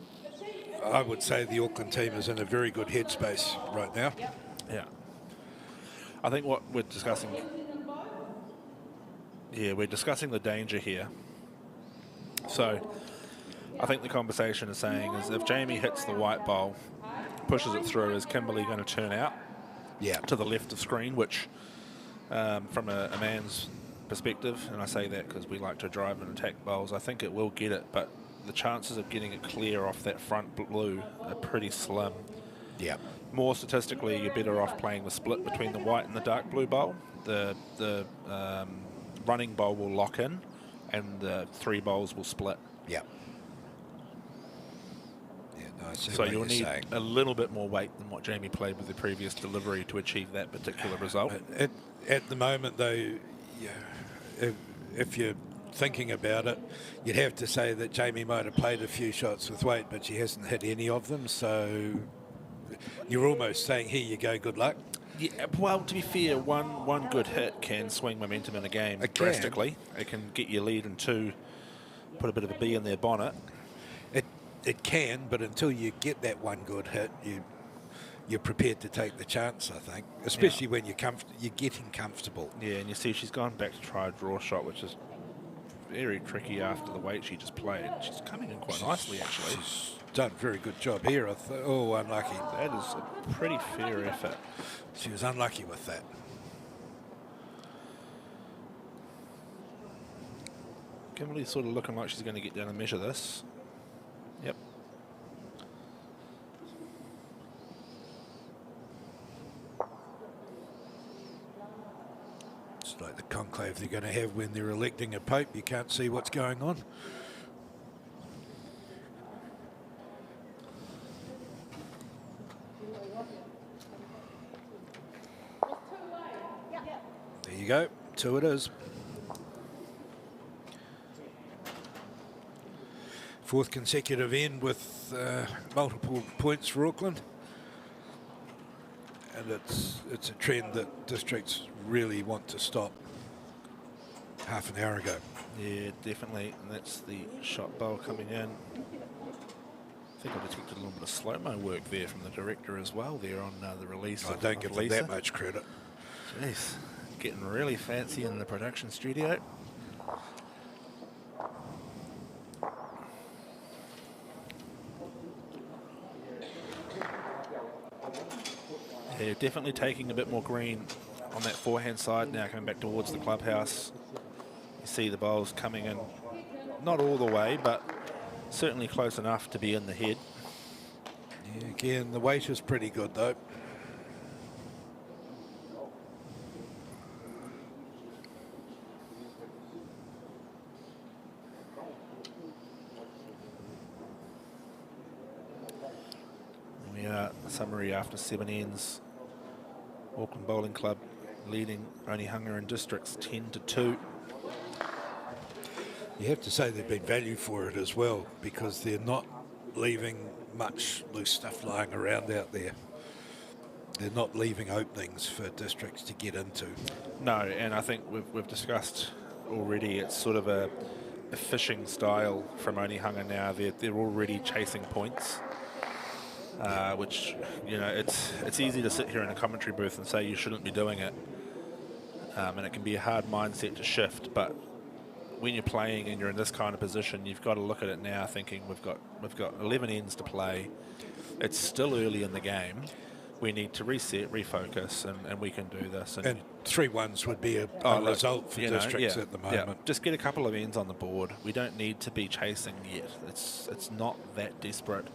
I would say the Auckland team is in a very good headspace right now. Yeah. I think what we're discussing... Yeah, we're discussing the danger here. So I think the conversation is saying is if Jamie hits the white bowl, pushes it through, is Kimberly going to turn out to the left of screen, which from a man's perspective, and I say that because we like to drive and attack bowls, I think it will get it, but the chances of getting it clear off that front blue are pretty slim. Yeah. More statistically, you're better off playing the split between the white and the dark blue bowl. The running bowl will lock in, and the 3 bowls will split. Yeah. Yeah, no, I see So what you'll you're need saying. a little bit more weight than what Jamie played with the previous delivery to achieve that particular result. At the moment, though, yeah, if you're thinking about it, you'd have to say that Jamie might have played a few shots with weight, but she hasn't hit any of them. So you're almost saying, here you go, good luck. Yeah, well, to be fair, one good hit can swing momentum in a game drastically. It can get you lead and 2, put a bit of a bee in their bonnet. It can, but until you get that one good hit, you're prepared to take the chance, I think, especially when you're getting comfortable. Yeah, and you see she's gone back to try a draw shot, which is very tricky after the weight she just played. She's coming in quite nicely, actually. She's done a very good job here. Oh, unlucky. That is a pretty fair effort. She was unlucky with that. Kimberly's sort of looking like she's going to get down and measure this. Yep. It's like the conclave they're going to have when they're electing a pope. You can't see what's going on. There you go. 2 it is. 4th consecutive end with multiple points for Auckland. And it's a trend that districts really want to stop. Half an hour ago. Yeah, definitely. And that's the shot bowl coming in. I think I detected a little bit of slow-mo work there from the director as well there on the release. I don't give them that much credit. Jeez, getting really fancy in the production studio. Yeah, definitely taking a bit more green on that forehand side now, coming back towards the clubhouse. You see the bowls coming in, not all the way, but certainly close enough to be in the head. Yeah, again, the weight is pretty good though. We are summary after 7 ends. Auckland Bowling Club leading Onehunga in districts 10-2. You have to say they've been valued for it as well, because they're not leaving much loose stuff lying around out there. They're not leaving openings for districts to get into. No, and I think we've discussed already, it's sort of a fishing style from Onehunga now. They're already chasing points. Which, you know, it's easy to sit here in a commentary booth and say you shouldn't be doing it, and it can be a hard mindset to shift. But when you're playing and you're in this kind of position, you've got to look at it now, thinking we've got 11 ends to play. It's still early in the game. We need to reset, refocus, and we can do this. And 3-1s would be a result for districts at the moment. Yeah. Just get a couple of ends on the board. We don't need to be chasing yet. It's not that desperate.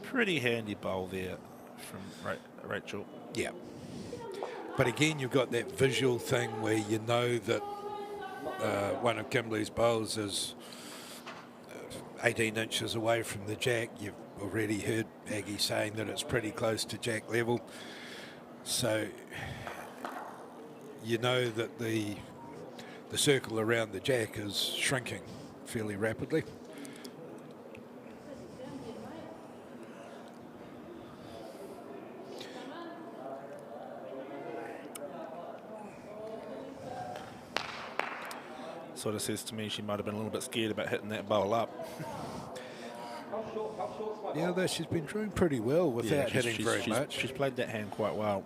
Pretty handy bowl there from Rachel. Yeah. But again, you've got that visual thing where you know that one of Kimberley's bowls is 18 inches away from the jack. You've already heard Aggie saying that it's pretty close to jack level. So you know that the circle around the jack is shrinking fairly rapidly. Sort of says to me she might have been a little bit scared about hitting that bowl up. Yeah, though she's been doing pretty well without hitting very much. She's played that hand quite well.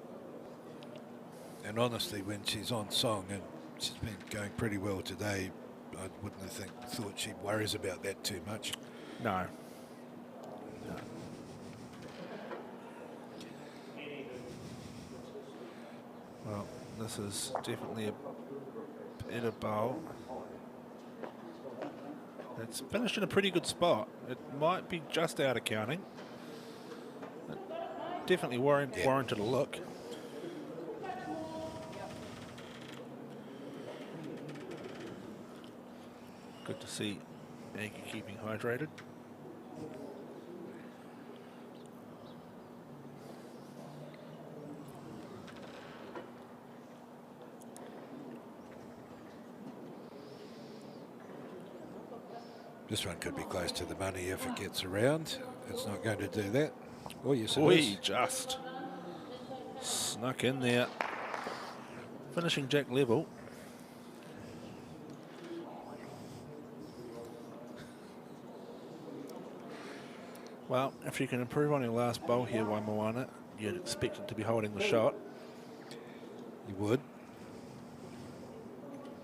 And honestly, when she's on song, and she's been going pretty well today, I wouldn't have thought she worries about that too much. No. Well, this is definitely a better bowl. It's finished in a pretty good spot. It might be just out of counting. It definitely warranted a look. Good to see Aggie keeping hydrated. This one could be close to the money if it gets around. It's not going to do that. Oh, yes, it We is. just snuck in there. Finishing jack level. Well, if you can improve on your last bowl here, Waimoana, you'd expect it to be holding the shot. You would.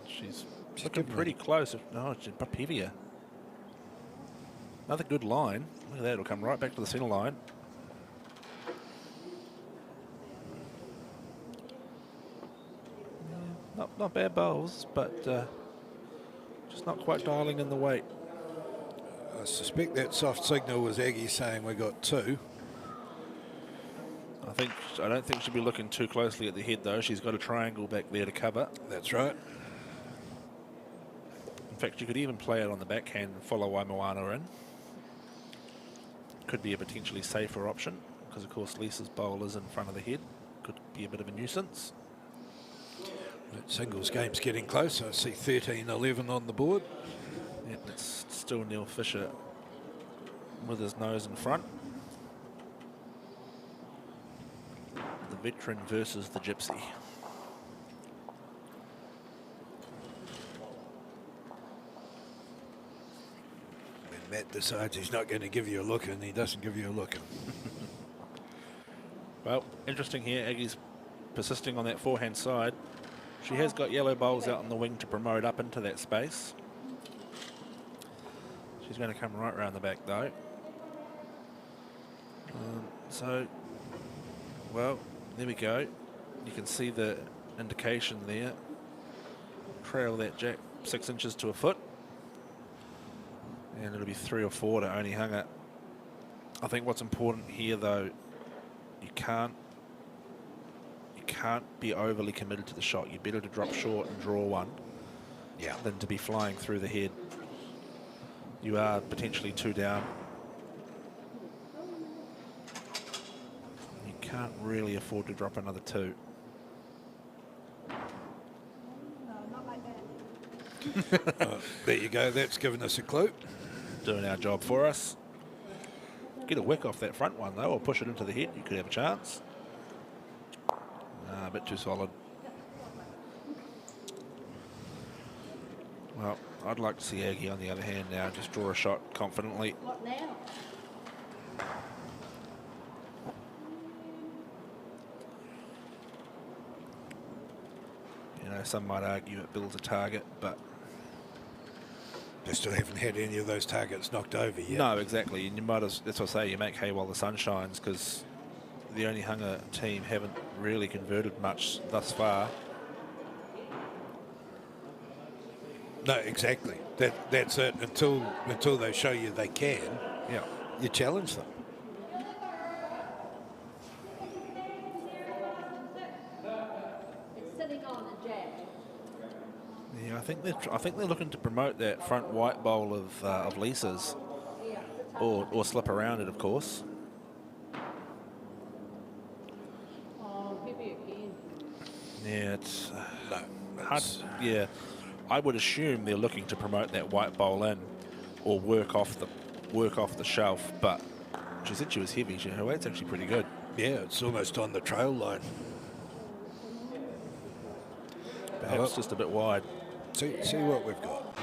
She's looking pretty close. No, she's up heavier. Another good line. Look at that, it'll come right back to the centre line. Yeah, not bad bowls, but just not quite dialing in the weight. I suspect that soft signal was Aggie saying we got 2. I don't think she'll be looking too closely at the head though. She's got a triangle back there to cover. That's right. In fact, you could even play it on the backhand and follow Waimoana in. Could be a potentially safer option because, of course, Lisa's bowl is in front of the head. Could be a bit of a nuisance. That singles game's getting close. I see 13-11 on the board. Yeah, it's still Neil Fisher with his nose in front. The veteran versus the gypsy. Matt decides he's not going to give you a look, and he doesn't give you a look. Well, interesting here. Aggie's persisting on that forehand side. She has got yellow bowls out on the wing to promote up into that space. She's going to come right round the back though. Well, there we go. You can see the indication there. Trail that jack 6 inches to a foot. And it'll be 3 or 4 to Onehunga. I think what's important here, though, you can't be overly committed to the shot. You're better to drop short and draw one, than to be flying through the head. You are potentially 2 down. You can't really afford to drop another 2. No, not like that. There you go. That's given us a clue. Doing our job for us. Get a wick off that front one though, or push it into the head. You could have a chance. A bit too solid. Well, I'd like to see Aggie on the other hand now just draw a shot confidently. What now? You know, some might argue it builds a target, but They still haven't had any of those targets knocked over yet. no, exactly. And you might as that's what I say. You make hay while the sun shines, because the Onehunga team haven't really converted much thus far. No, exactly. That's it. Until they show you they can, Yeah. you challenge them. It's sitting on a jack. Yeah, I think they're looking to promote that front white bowl of Lisa's, or slip around it, of course. Oh, heavy again. Yeah, it's No, hard. it's- Yeah, I would assume they're looking to promote that white bowl in, or work off the shelf. But she said she was heavy. Her weight's actually pretty good. yeah, it's almost on the trail line. Perhaps just a bit wide. See what we've got.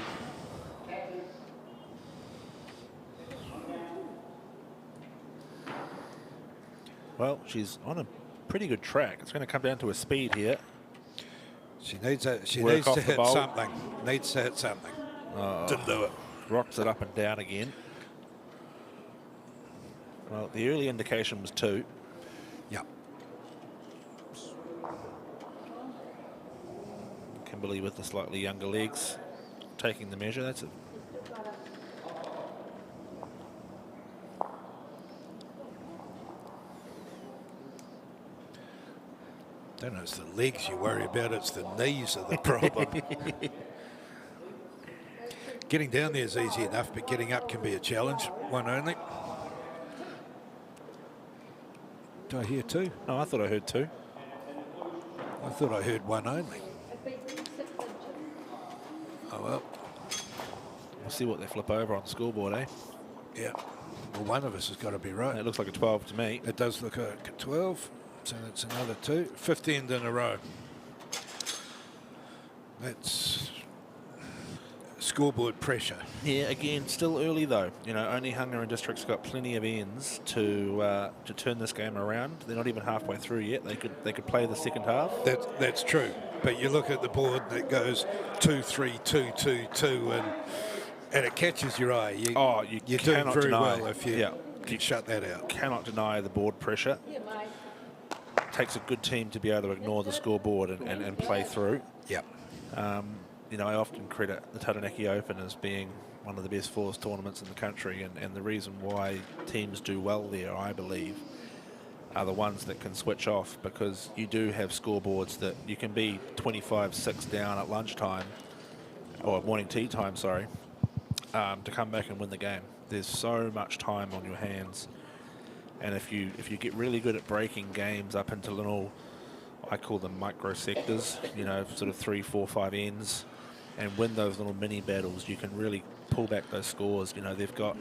Well, she's on a pretty good track. It's going to come down to a speed here. She needs Work to off the hit bowl. something. Needs to hit something. Didn't do it. Rocks it up and down again. Well, the early indication was 2. Yeah. Kimberly with the slightly younger legs taking the measure. That's a Don't know, it's the legs you worry about, it's the knees are the problem. Getting down there is easy enough, but getting up can be a challenge. One only. Did I hear two? No, I thought I heard 2. I thought I heard one only. Oh well. We'll see what they flip over on the scoreboard, eh? Yeah. Well, one of us has got to be right. It looks like a 12 to me. It does look like a 12, so that's another 2. 15 in a row. That's scoreboard pressure. Yeah, again, still early though. You know, Onehunga and District's got plenty of ends to turn this game around. They're not even halfway through yet. They could play the second half. That's true. But you look at the board and it goes 2-3-2-2-2, and it catches your eye. You're doing very well if you can shut that out. Cannot deny the board pressure. It takes a good team to be able to ignore the scoreboard and play through. Yep. You know, I often credit the Taranaki Open as being one of the best fours tournaments in the country, and the reason why teams do well there, I believe, are the ones that can switch off, because you do have scoreboards that you can be 25-6 down at lunchtime, or morning tea time, sorry, to come back and win the game. There's so much time on your hands, and if you get really good at breaking games up into little, I call them micro sectors, you know, sort of 3, 4, 5 ends, and win those little mini battles, you can really pull back those scores. You know, they've got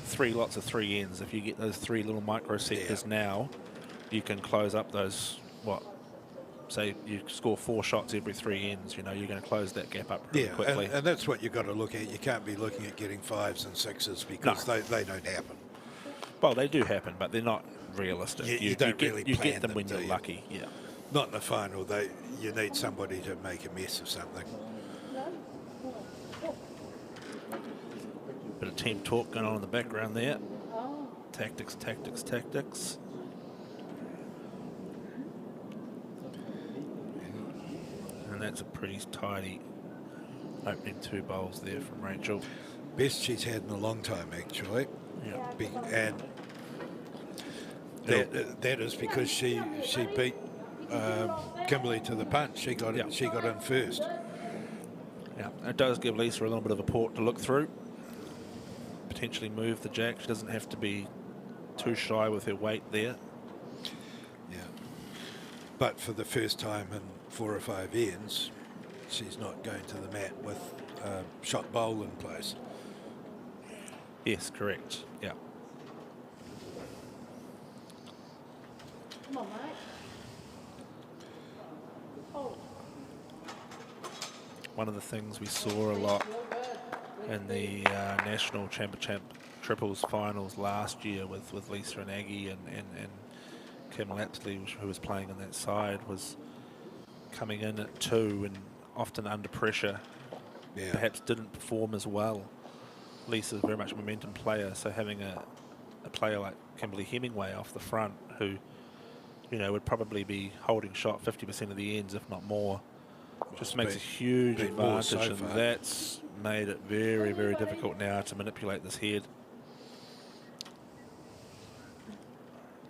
3 lots of 3 ends. If you get those 3 little micro sectors now, you can close up those, say you score 4 shots every 3 ends, you know, you're going to close that gap up really quickly. And that's what you've got to look at. You can't be looking at getting 5s and 6s because they don't happen. Well, they do happen, but they're not realistic. You don't really you plan get them when do you're you? lucky, yeah. Not in the final. You need somebody to make a mess of something. Bit of team talk going on in the background there. Tactics, tactics, tactics. And that's a pretty tidy opening 2 bowls there from Rachel. Best she's had in a long time, actually. Yeah. And that is because she beat Kimberley to the punch. She got in first. Yeah, it does give Lisa a little bit of a port to look through. Potentially move the jack. She doesn't have to be too shy with her weight there. Yeah. But for the first time in 4 or 5 ends, she's not going to the mat with shot bowl in place. Yes, correct. Yeah. Come on, mate. Oh, One of the things we saw a lot in the National Champ Triples finals last year with Lisa and Aggie and Kim Lapsley, who was playing on that side, was coming in at 2 and often under pressure. Yeah. Perhaps didn't perform as well. Lisa's very much a momentum player, so having a player like Kimberly Hemingway off the front, who, you know, would probably be holding shot 50% of the ends, if not more, just makes a huge advantage, and that's made it very, very difficult now to manipulate this head.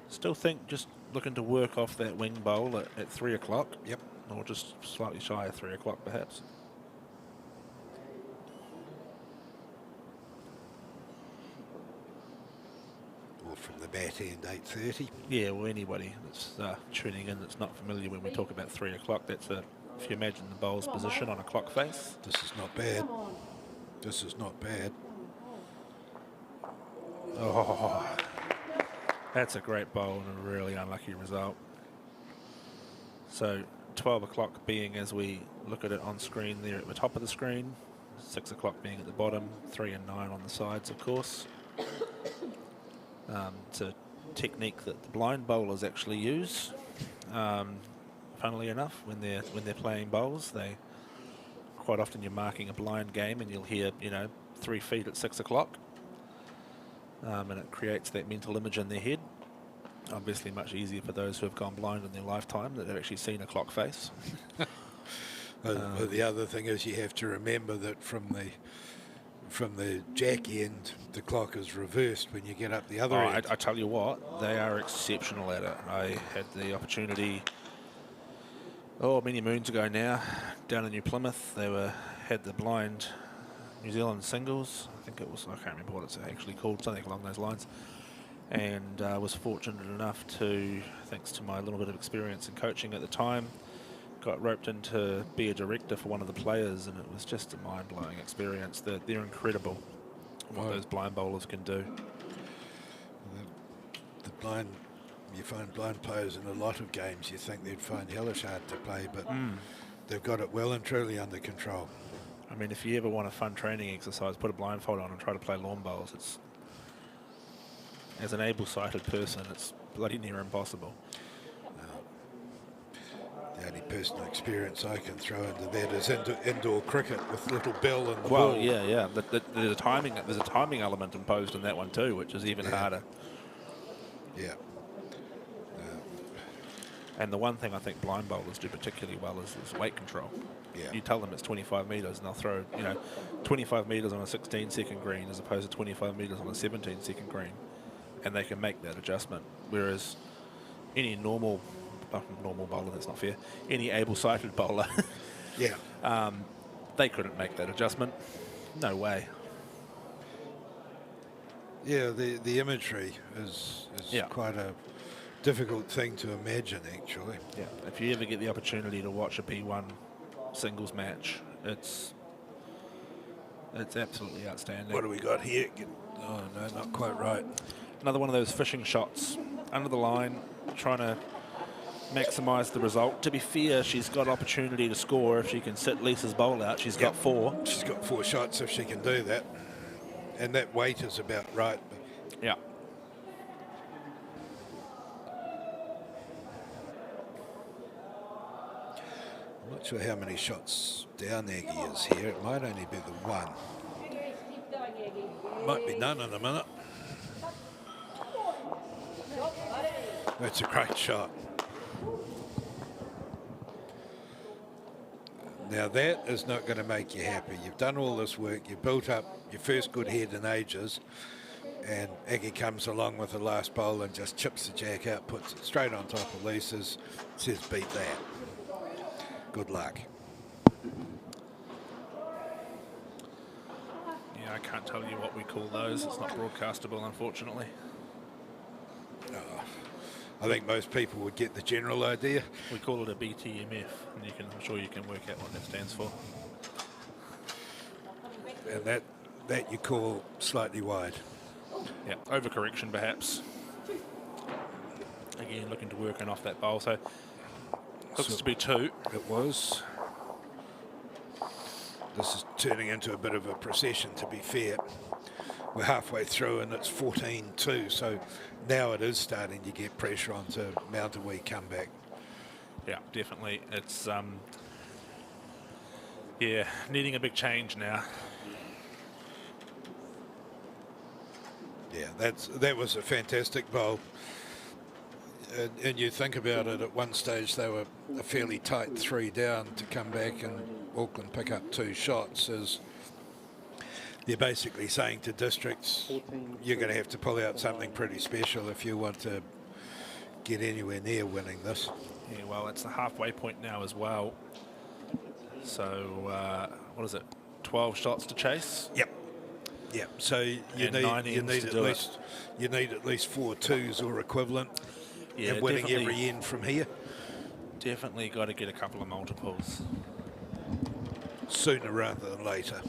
Still think just looking to work off that wing bowl at 3 o'clock. Yep. Or just slightly shy of 3 o'clock perhaps. Or from the bat end, 8:30. Yeah, well, anybody that's tuning in that's not familiar when we talk about 3 o'clock, that's if you imagine the bowl's position on a clock face. This is not bad. This is not bad. Oh, that's a great bowl and a really unlucky result. So 12 o'clock being, as we look at it on screen there at the top of the screen, 6 o'clock being at the bottom, 3 and 9 on the sides, of course. It's a technique that the blind bowlers actually use. Funnily enough, when they're playing bowls, they quite often you're marking a blind game and you'll hear 3 feet at 6 o'clock, and it creates that mental image in their head. Obviously, much easier for those who have gone blind in their lifetime that have actually seen a clock face. But the other thing is you have to remember that from the jack end, the clock is reversed when you get up the other end. I tell you what, they are exceptional at it. I had the opportunity Oh, many moons ago now, down in New Plymouth, they had the blind New Zealand singles. I think it was, I can't remember what it's actually called, something along those lines. And was fortunate enough to, thanks to my little bit of experience in coaching at the time, got roped in to be a director for one of the players, and it was just a mind-blowing experience. They're incredible, what those blind bowlers can do. The blind, you find blind players in a lot of games you think they'd find hellish hard to play, but they've got it well and truly under control. I mean, if you ever want a fun training exercise, put a blindfold on and try to play lawn bowls. It's, as an able-sighted person, it's bloody near impossible. The only personal experience I can throw into that is indoor cricket with little Bill and the Well, ball. yeah. There's a timing element imposed in that one too, which is even harder. Yeah. And the one thing I think blind bowlers do particularly well is weight control. Yeah. You tell them it's 25 metres and they'll throw, 25 metres on a 16-second green as opposed to 25 metres on a 17-second green, and they can make that adjustment. Whereas any normal bowler, that's not fair, any able-sighted bowler, Yeah. they couldn't make that adjustment. No way. Yeah, the imagery is quite a difficult thing to imagine, actually. Yeah. If you ever get the opportunity to watch a B1 singles match, it's absolutely outstanding. What do we got here? Oh, no, not quite right. Another one of those fishing shots under the line, trying to maximise the result. To be fair, she's got opportunity to score if she can sit Lisa's bowl out. She's got 4. She's got 4 shots if she can do that. And that weight is about right. Yeah. I'm not sure how many shots down Aggie is here. It might only be the one. Might be none in a minute. That's a great shot. Now that is not going to make you happy. You've done all this work, you've built up your first good head in ages, and Aggie comes along with the last bowl and just chips the jack out, puts it straight on top of Lisa's, says beat that. Good luck. Yeah, I can't tell you what we call those. It's not broadcastable, unfortunately. I think most people would get the general idea. We call it a BTMF, and I'm sure you can work out what that stands for. And that you call slightly wide. Yeah, overcorrection perhaps. Again, looking to work off that bowl, so looks to be 2. It was. This is turning into a bit of a procession, to be fair. We're halfway through and it's 14-2, so now it is starting to get pressure onto Mount a wee comeback. Yeah, definitely. It's needing a big change now. Yeah, that was a fantastic bowl. And you think about it, at one stage they were a fairly tight 3 down to come back and Auckland pick up 2 shots. As they're basically saying to districts, you're going to have to pull out something pretty special if you want to get anywhere near winning this. Yeah, well, it's the halfway point now as well. So, what is it? 12 shots to chase? Yep. Yep. So you need at least 4 2s or equivalent. Yeah, and winning every end from here. Definitely got to get a couple of multiples. Sooner rather than later.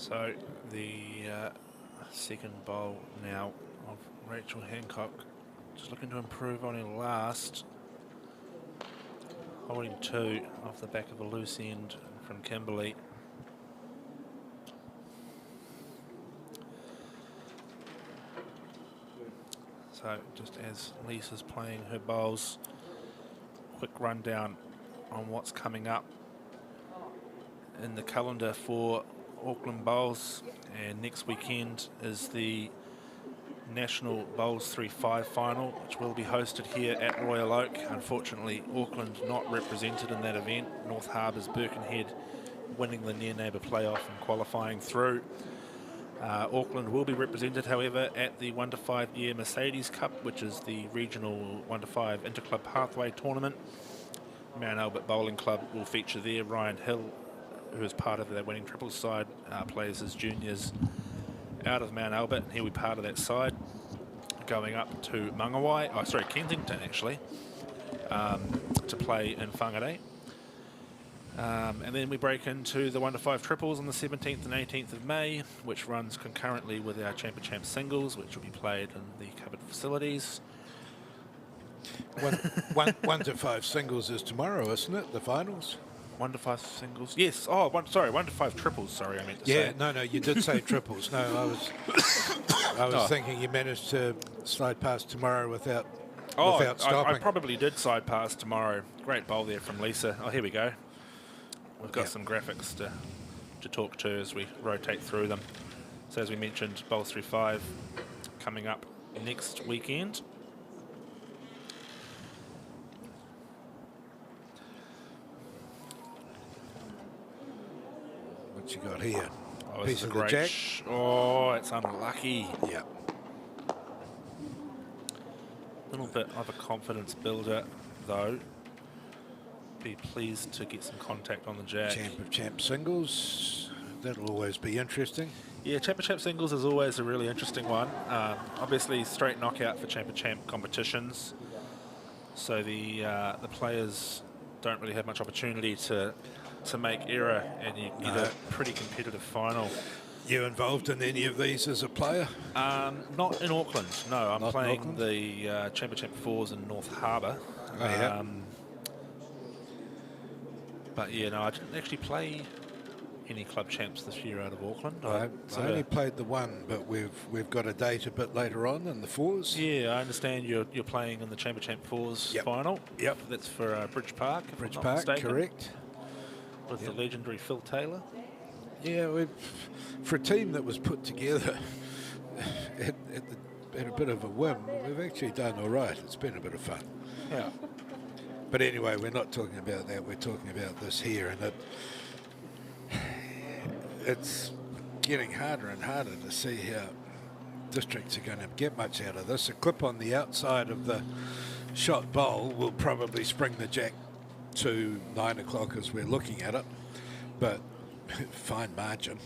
So the second bowl now of Rachel Hancock, just looking to improve on her last, holding 2 off the back of a loose end from Kimberley. So just as Lisa's playing her bowls, quick rundown on what's coming up in the calendar for Auckland Bowls, and next weekend is the National Bowls 3-5 final, which will be hosted here at Royal Oak. Unfortunately, Auckland not represented in that event. North Harbour's Birkenhead winning the near neighbour playoff and qualifying through. Auckland will be represented, however, at the 1 to 5 year Mercedes Cup, which is the regional 1 to 5 interclub pathway tournament. Mount Albert Bowling Club will feature there. Ryan Hill, who is part of their winning triples side, plays his juniors out of Mount Albert. He'll be part of that side, going up to Kensington actually, to play in Whangarei. And then we break into the 1 to 5 triples on the 17th and 18th of May, which runs concurrently with our Champ singles, which will be played in the covered facilities. 1 to 5 singles is tomorrow, isn't it? The finals. 1 to 5 singles. Yes. Oh, 1 to 5 triples. Sorry, I meant to say. Yeah, no, you did say triples. No, I was thinking you managed to slide past tomorrow without stopping. I probably did side pass tomorrow. Great bowl there from Lisa. Oh, here we go. We've got some graphics to talk to as we rotate through them. So as we mentioned, Bowls 3-5 coming up next weekend. What you got here? Oh, Piece it's a of great the jack. Oh, it's unlucky. Yeah. Little bit of a confidence builder, though. Be pleased to get some contact on the jack. Champ of Champ singles. That'll always be interesting. Yeah, Champ of Champ singles is always a really interesting one. Obviously, straight knockout for Champ of Champ competitions. So the players don't really have much opportunity to make error, and you get a pretty competitive final. You involved in any of these as a player? Not in Auckland, no. I'm Not playing the Champ of Champ 4s in North Harbour. Oh, yeah. But yeah, no, I didn't actually play any club champs this year out of Auckland. I only played the one, but we've got a date a bit later on in the 4s. Yeah, I understand you're playing in the Champ of Champ 4s final. Yep. That's for Bridge Park, if Bridge I'm Park, not mistaken. correct. With the legendary Phil Taylor. Yeah, for a team that was put together at a bit of a whim, we've actually done all right. It's been a bit of fun. Yeah. But anyway, we're not talking about that. We're talking about this here, and it's getting harder and harder to see how districts are going to get much out of this. A clip on the outside of the shot bowl will probably spring the jack to 9 o'clock as we're looking at it, but fine margin.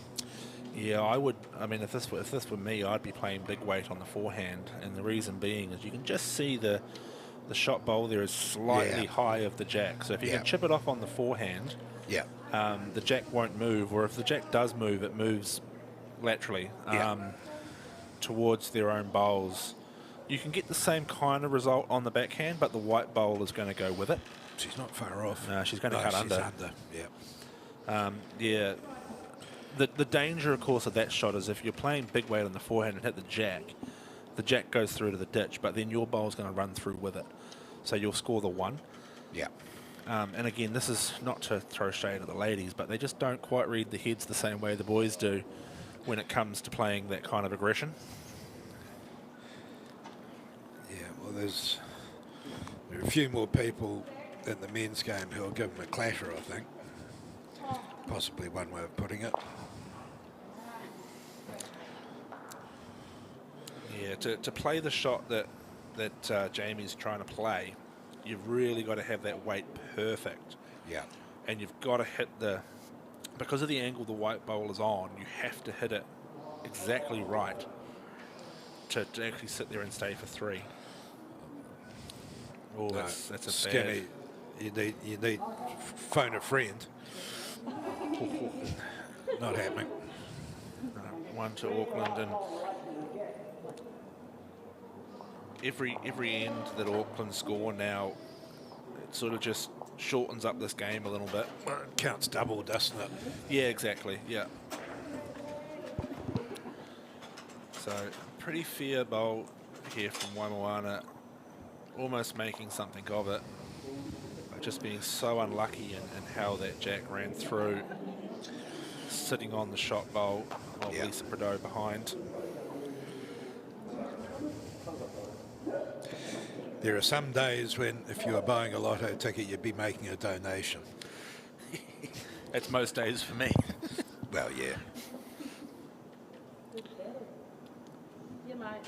Yeah, I would. I mean, if this were me, I'd be playing big weight on the forehand, and the reason being is you can just see the shot bowl there is slightly high of the jack. So if you can chip it off on the forehand, the jack won't move, or if the jack does move, it moves laterally towards their own bowls. You can get the same kind of result on the backhand, but the white bowl is going to go with it. She's not far off. No, she's going to cut she's under. Yeah. The danger, of course, of that shot is if you're playing big weight on the forehand and hit the jack goes through to the ditch, but then your bowl's going to run through with it. So you'll score the 1. Yeah. And again, this is not to throw shade at the ladies, but they just don't quite read the heads the same way the boys do when it comes to playing that kind of aggression. Yeah, well, there are a few more people in the men's game who'll give them a clatter, I think. Possibly one way of putting it. Yeah, to play the shot that Jamie's trying to play, you've really got to have that weight perfect. Yeah. And you've got to hit because of the angle the white bowl is on, you have to hit it exactly right to actually sit there and stay for 3. Oh, that's a skinny. bad. You need phone a friend. Not happening. 1 to Auckland, and every end that Auckland score now, it sort of just shortens up this game a little bit. It counts double, doesn't it? Yeah, exactly. Yeah. So pretty fair bowl here from Waimoana, almost making something of it, but just being so unlucky in how that jack ran through, sitting on the shot bowl of Lisa Prideaux behind. There are some days when, if you were buying a lotto ticket, you'd be making a donation. That's most days for me. Well, yeah. Yeah, mate.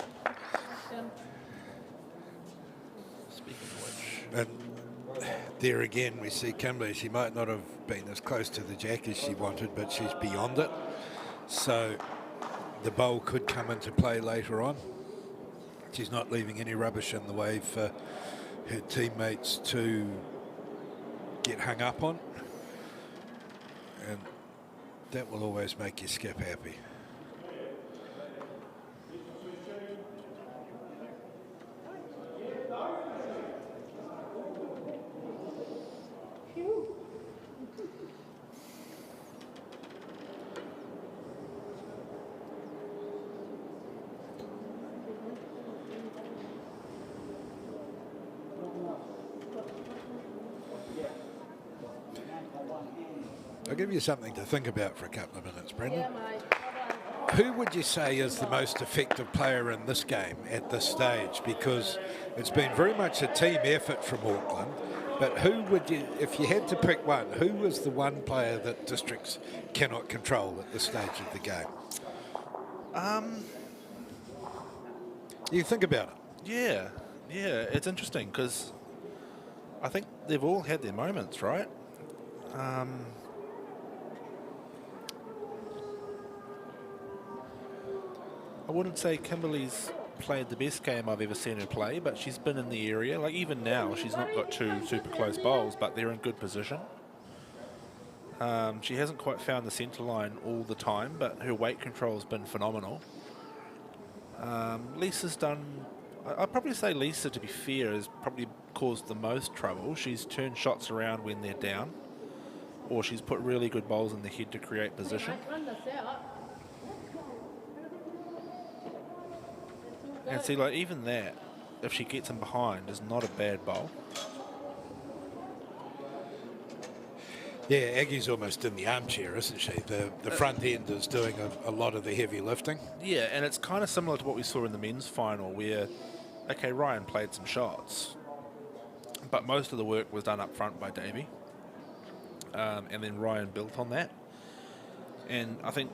Speaking of which, And there again, we see Kimberley. She might not have been as close to the jack as she wanted, but she's beyond it. So the bowl could come into play later on. She's not leaving any rubbish in the way for her teammates to get hung up on. And that will always make you skip happy. I'll give you something to think about for a couple of minutes, Brendan. Yeah, mate. Well done. Who would you say is the most effective player in this game at this stage? Because it's been very much a team effort from Auckland, but who would you, if you had to pick one, who was the one player that Districts cannot control at this stage of the game? You think about it. yeah, it's interesting because I think they've all had their moments, right? I wouldn't say Kimberley's played the best game I've ever seen her play, but she's been in the area. Like even now, she's not got two super close bowls, but they're in good position. She hasn't quite found the centre line all the time, but her weight control has been phenomenal. Lisa's done... I'd probably say Lisa, to be fair, has probably caused the most trouble. She's turned shots around when they're down, or she's put really good bowls in the head to create position. Mate, run this out. And see, like, even that, if she gets him behind, is not a bad bowl. Yeah, Aggie's almost in the armchair, isn't she? The front end is doing a lot of the heavy lifting. Yeah, and it's kind of similar to what we saw in the men's final where, okay, Ryan played some shots, but most of the work was done up front by Davey. And then Ryan built on that. And I think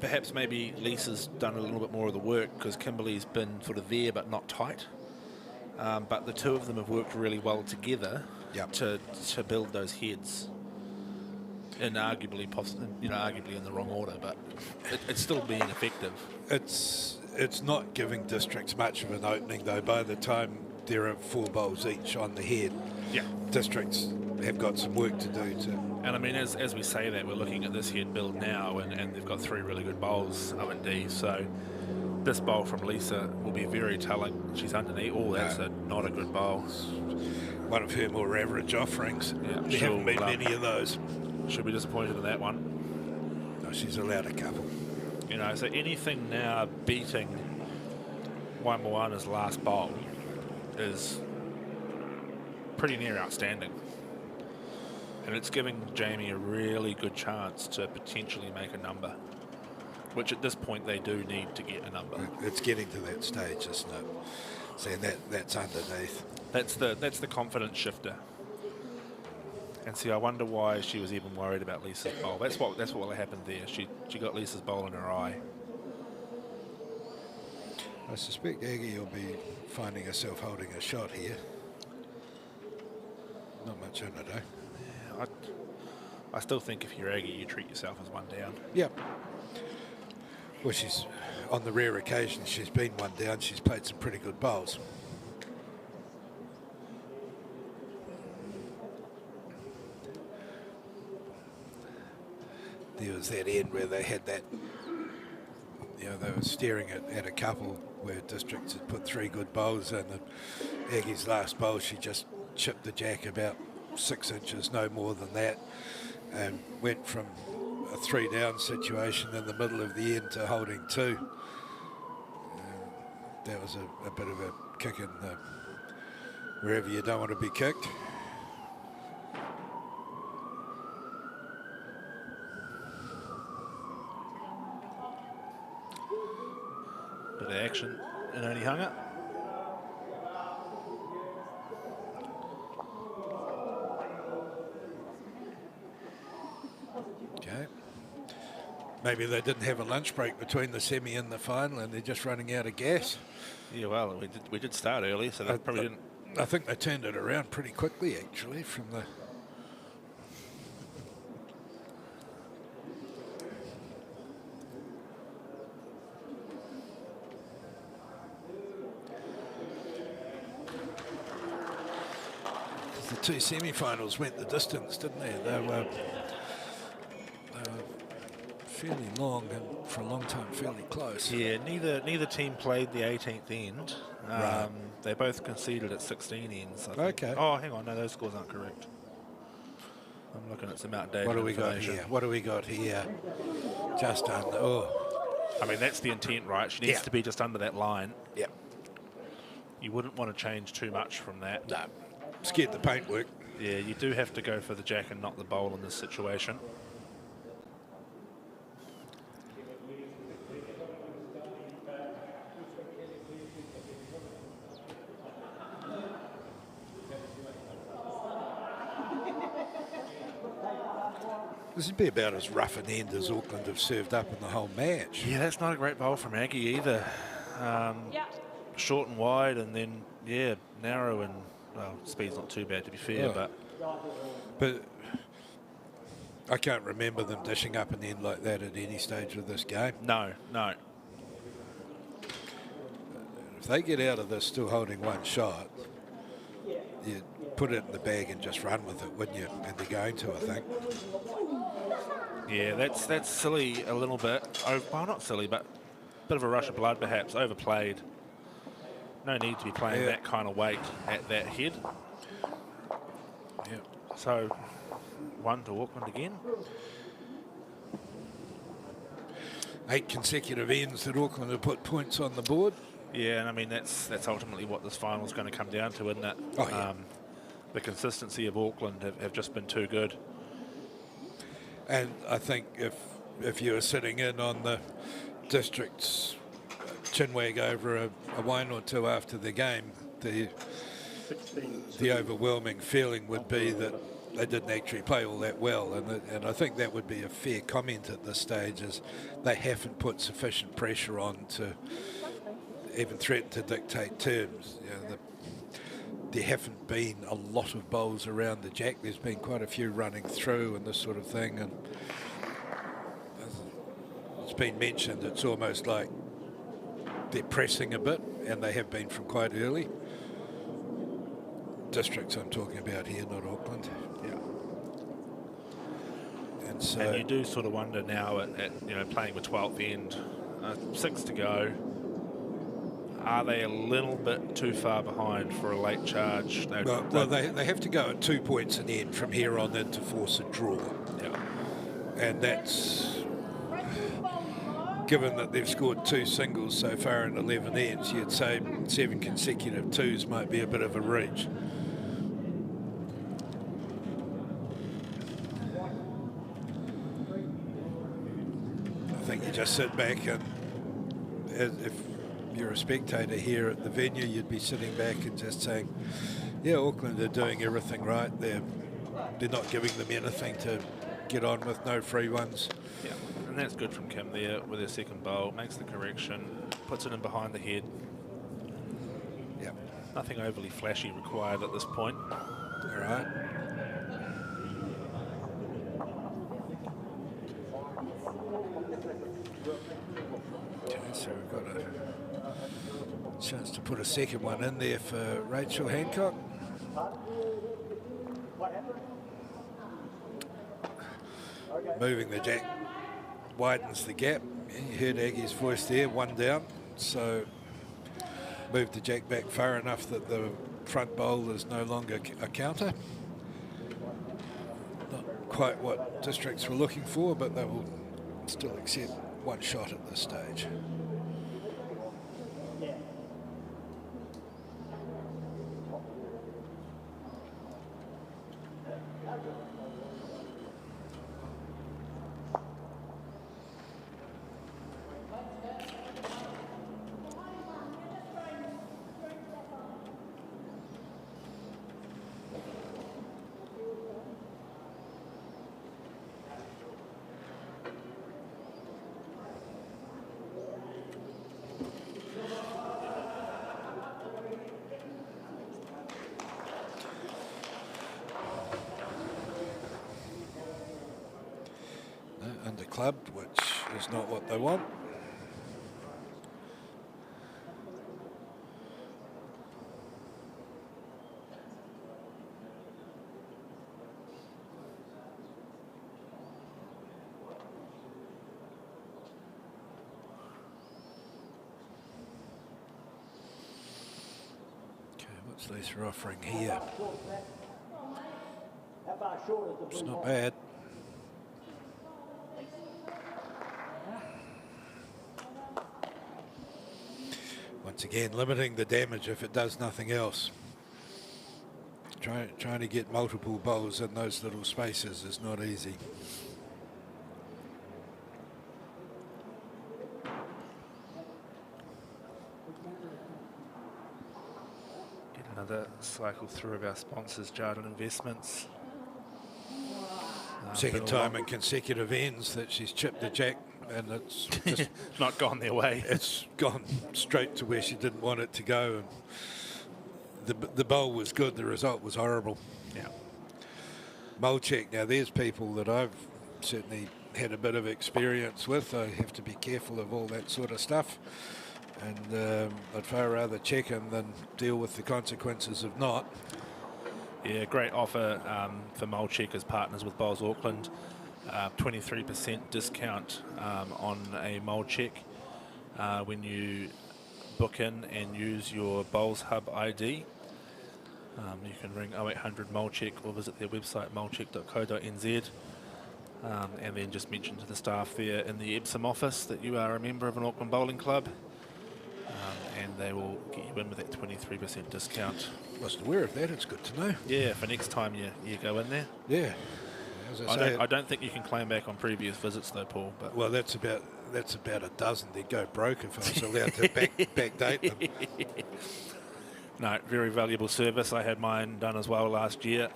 perhaps maybe Lisa's done a little bit more of the work because Kimberley's been sort of there but not tight. But the two of them have worked really well together to build those heads. And arguably, arguably in the wrong order, but it's still being effective. It's not giving Districts much of an opening, though. By the time there are 4 bowls each on the head, Districts have got some work to do to... And I mean, as we say that, we're looking at this head build now, and they've got 3 really good bowls, O&D, so this bowl from Lisa will be very telling. She's underneath. Oh, that's not a good bowl. One of her more average offerings. Yeah, there haven't been many of those. She'll be disappointed in that one. No, she's allowed a couple. You know, so anything now beating Waimoana's last bowl is pretty near outstanding. And it's giving Jamie a really good chance to potentially make a number, which at this point they do need to get a number. It's getting to that stage, isn't it? See, that's underneath. That's the confidence shifter. And see, I wonder why she was even worried about Lisa's bowl. That's what happened there. She got Lisa's bowl in her eye. I suspect Aggie will be finding herself holding a shot here. Not much in it, eh? Yeah, I still think if you're Aggie, you treat yourself as one down. Yep. Well, she's on the rare occasion she's been one down. She's played some pretty good bowls. There was that end where they had that they were staring at a couple where Districts had put 3 good bowls in, and Aggie's last bowl, she just chipped the jack about 6 inches, no more than that, and went from a 3 down situation in the middle of the end to holding 2. That was a bit of a kick in the wherever you don't want to be kicked. Bit of action in Onehunga. Okay. Maybe they didn't have a lunch break between the semi and the final, and they're just running out of gas. Yeah, well, we did start early, so they probably didn't. I think they turned it around pretty quickly, actually, from the. The 2 semi-finals went the distance, didn't they? They were fairly long, and for a long time fairly close. Yeah, neither team played the 18th end. Right. They both conceded at 16 ends. I think. Okay. Oh, hang on, no, those scores aren't correct. I'm looking at some outdated What do we got information. here? What do we got here? Just under. Oh, I mean, that's the intent, right? She needs Yeah. to be just under that line. yeah. You wouldn't want to change too much from that. No, scared the paintwork. Yeah, you do have to go for the jack and not the bowl in this situation. This would be about as rough an end as Auckland have served up in the whole match. Yeah, that's not a great bowl from Aggie either. Yeah. Short and wide, and then, yeah, narrow and, well, speed's not too bad to be fair, Oh. But I can't remember them dishing up an end like that at any stage of this game. no. If they get out of this still holding 1 shot, you'd put it in the bag and just run with it, wouldn't you? And they're going to, I think. Yeah, that's silly a little bit. Oh, well, not silly, but a bit of a rush of blood perhaps, overplayed. No need to be playing that kind of weight at that head. Yeah. So, 1 to Auckland again. 8 consecutive ends that Auckland have put points on the board. Yeah, and I mean, that's ultimately what this final is going to come down to, isn't it? Oh, yeah. The consistency of Auckland have just been too good. And I think if you were sitting in on the District's chinwag over a wine or 2 after the game, the overwhelming feeling would be that they didn't actually play all that well, and I think that would be a fair comment at this stage, is they haven't put sufficient pressure on to even threaten to dictate terms. You know, there haven't been a lot of bowls around the jack. There's been quite a few running through and this sort of thing, and it's been mentioned it's almost like they're pressing a bit, and they have been from quite early. Districts I'm talking about here, not Auckland. Yeah. And so And you do sort of wonder now at playing with 12th end, 6 to go. Are they a little bit too far behind for a late charge? well, they have to go at 2 points an end from here on in to force a draw. Yeah. And that's, given that they've scored 2 singles so far in 11 ends, you'd say 7 consecutive 2s might be a bit of a reach. I think you just sit back, and if you're a spectator here at the venue, you'd be sitting back and just saying, yeah, Auckland are doing everything right. They're not giving them anything to get on with, no free ones. Yeah, and that's good from Kim there with her second bowl. Makes the correction, puts it in behind the head. Yeah. Nothing overly flashy required at this point. All right. Okay, so we've got a chance to put a second one in there for Rachel Hancock. Moving the jack widens the gap. You heard Aggie's voice there, 1 down. So move the jack back far enough that the front bowl is no longer a counter. Not quite what districts were looking for, but they will still accept 1 shot at this stage. Underclubbed, which is not what they want. Okay, what's Lisa offering here? It's not bad. Once again, limiting the damage if it does nothing else. Trying to get multiple bowls in those little spaces is not easy. Get another cycle through of our sponsors, Jardine Investments. Second time in consecutive ends that she's chipped the jack, and it's just not gone their way. It's gone straight to where she didn't want it to go, and the bowl was good, the result was horrible. Yeah. Mulcheck, now there's people that I've certainly had a bit of experience with. I have to be careful of all that sort of stuff, and I'd far rather check in than deal with the consequences of not. Yeah, great offer for Mulcheck as partners with Bowls Auckland. 23% discount on a Mulcheck when you book in and use your Bowls Hub ID. You can ring 0800 Mulcheck or visit their website mulcheck.co.nz, and then just mention to the staff there in the Epsom office that you are a member of an Auckland Bowling Club, and they will get you in with that 23% discount. Wasn't aware of that, it's good to know. Yeah, for next time you go in there. Yeah. As I say, I don't think you can claim back on previous visits though, Paul. But well, that's about a dozen. They'd go broke if I was allowed to backdate them. No, very valuable service. I had mine done as well last year,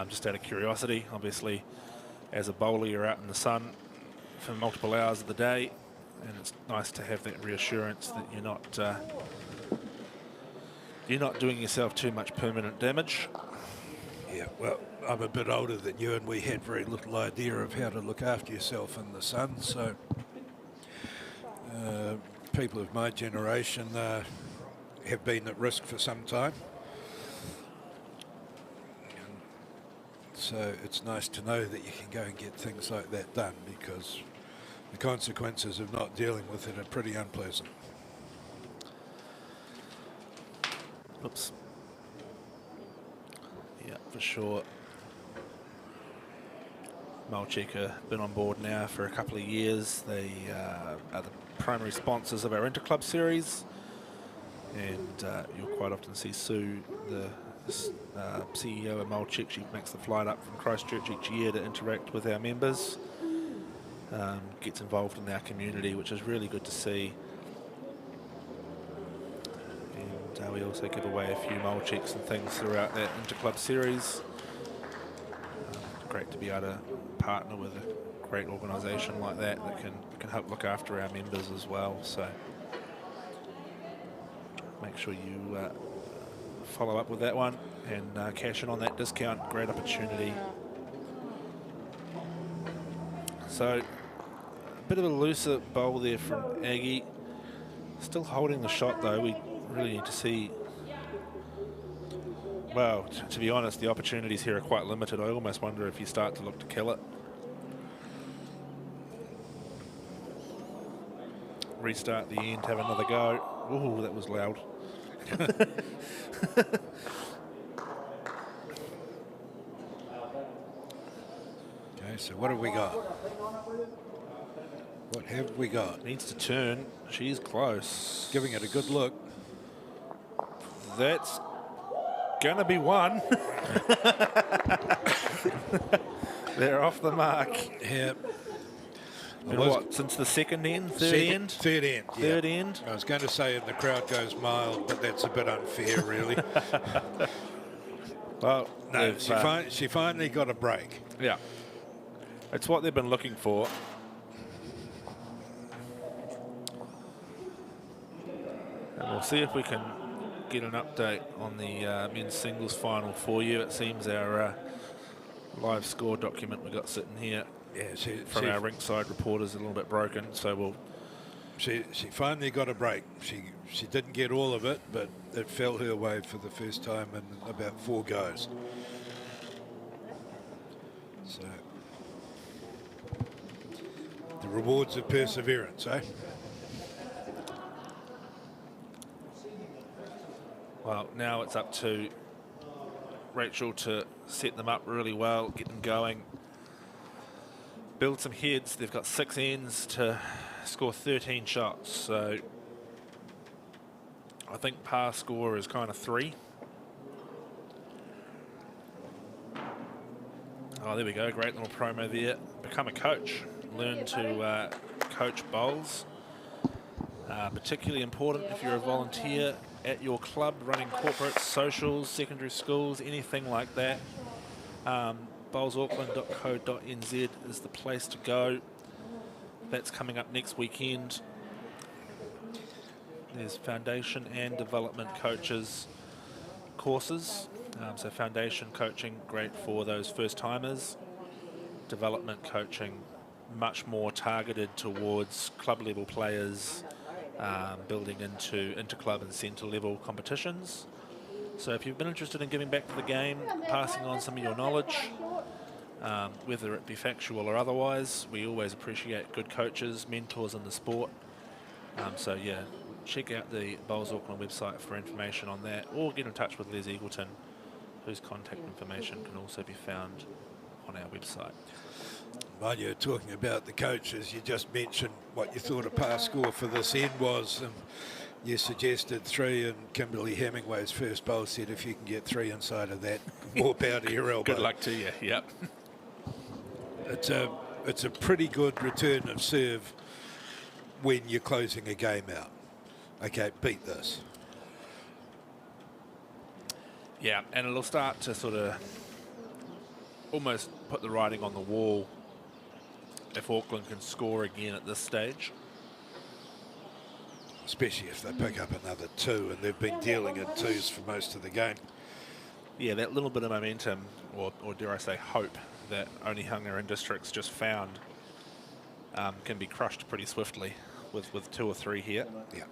just out of curiosity. Obviously, as a bowler, you're out in the sun for multiple hours of the day, and it's nice to have that reassurance that you're not doing yourself too much permanent damage. Yeah, well, I'm a bit older than you, and we had very little idea of how to look after yourself in the sun. So people of my generation have been at risk for some time. So it's nice to know that you can go and get things like that done, because the consequences of not dealing with it are pretty unpleasant. Oops. Yeah, for sure. Mulcheck have been on board now for a couple of years. They are the primary sponsors of our Interclub series, and you'll quite often see Sue, the CEO of Mulcheck. She makes the flight up from Christchurch each year to interact with our members, gets involved in our community, which is really good to see. And we also give away a few Mulchecks and things throughout that Interclub series. Great to be able to partner with a great organisation like that can help look after our members as well. So make sure you follow up with that one and cash in on that discount. Great opportunity. So a bit of a looser bowl there from Aggie. Still holding the shot though. We really need to see. Well, to be honest, the opportunities here are quite limited. I almost wonder if you start to look to kill it. restart the end, have another go. Oh, that was loud. Okay, so what have we got? What have we got? Needs to turn. She's close. Giving it a good look. That's gonna be one. They're off the mark. Yeah. And what, since the second end? Third end? Third end, yeah. Third end? I was going to say if the crowd goes mild, but that's a bit unfair, really. Well, No, she finally got a break. yeah. It's what they've been looking for. And we'll see if we can get an update on the men's singles final for you. It seems our live score document we got sitting here from our ringside reporters a little bit broken, so we'll... She finally got a break. She didn't get all of it, but it fell her way for the first time in about 4 goes. So the rewards of perseverance, eh? Well, now it's up to Rachel to set them up really well, get them going, build some heads. They've got 6 ends to score 13 shots, so I think par score is kind of 3. Oh, there we go. Great little promo there. Become a coach. Learn to coach bowls. Particularly important if you're a volunteer at your club, running corporates, socials, secondary schools, anything like that. bowlsauckland.co.nz is the place to go. That's coming up next weekend. There's foundation and development coaches courses. So foundation coaching, great for those first timers. Development coaching, much more targeted towards club level players, building into inter-club and centre level competitions. So if you've been interested in giving back to the game, passing on some of your knowledge, whether it be factual or otherwise, we always appreciate good coaches, mentors in the sport. So yeah, check out the Bowls Auckland website for information on that, or get in touch with Les Eagleton, whose contact information can also be found on our website. While you're talking about the coaches, you just mentioned what you thought a par score for this end was. You suggested 3, and Kimberly Hemingway's first bowl said if you can get 3 inside of that, more power to your elbow. Good luck to you, yep. It's a pretty good return of serve when you're closing a game out. Okay, beat this. Yeah, and it'll start to sort of almost put the writing on the wall if Auckland can score again at this stage. Especially if they pick up another 2, and they've been dealing in 2s for most of the game. Yeah, that little bit of momentum, or dare I say hope, that Onehunga and Districts just found can be crushed pretty swiftly with 2 or 3 here. Yeah.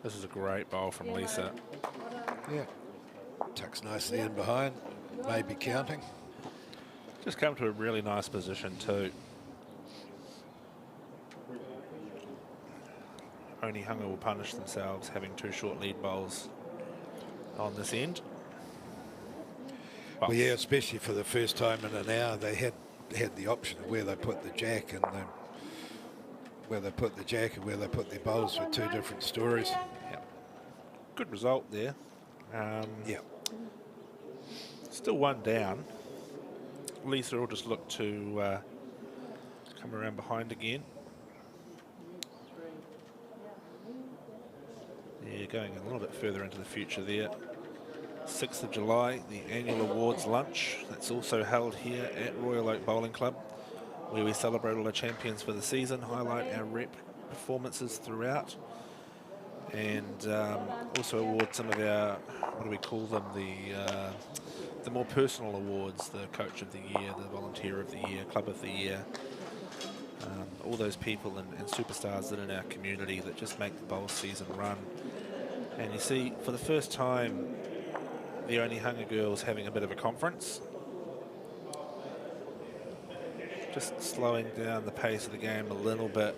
This is a great bowl from Lisa. Yeah. Tucks nicely in behind, maybe counting. Just come to a really nice position too. Onehunga will punish themselves having 2 short lead bowls on this end. Well, yeah, especially for the first time in an hour, they had the option of where they put the jack, and where they put the jack and where they put their bowls were 2 different stories. Yeah. Good result there. Yeah. Still 1 down. Lisa will just look to come around behind again. Yeah, going a little bit further into the future there. 6th of July, the annual awards lunch. That's also held here at Royal Oak Bowling Club, where we celebrate all our champions for the season, highlight our rep performances throughout, and also award some of our, what do we call them, the more personal awards, the Coach of the Year, the Volunteer of the Year, Club of the Year, all those people and superstars that in our community that just make the bowl season run. And you see, for the first time, the Onehunga girls having a bit of a conference. Just slowing down the pace of the game a little bit.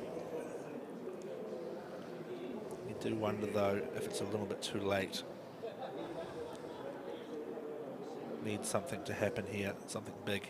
You do wonder, though, if it's a little bit too late. Needs something to happen here, something big.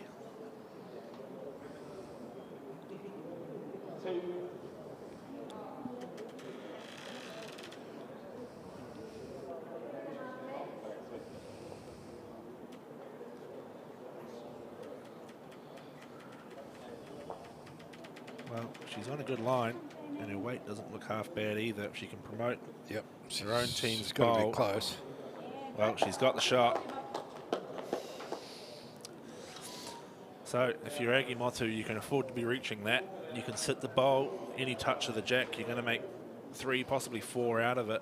Well, she's on a good line, and her weight doesn't look half bad either. If she can promote her own team's got to bowl. be close. Well, she's got the shot. So if you're Aggie Motu, you can afford to be reaching that. You can sit the bowl, any touch of the jack, you're going to make 3, possibly 4 out of it.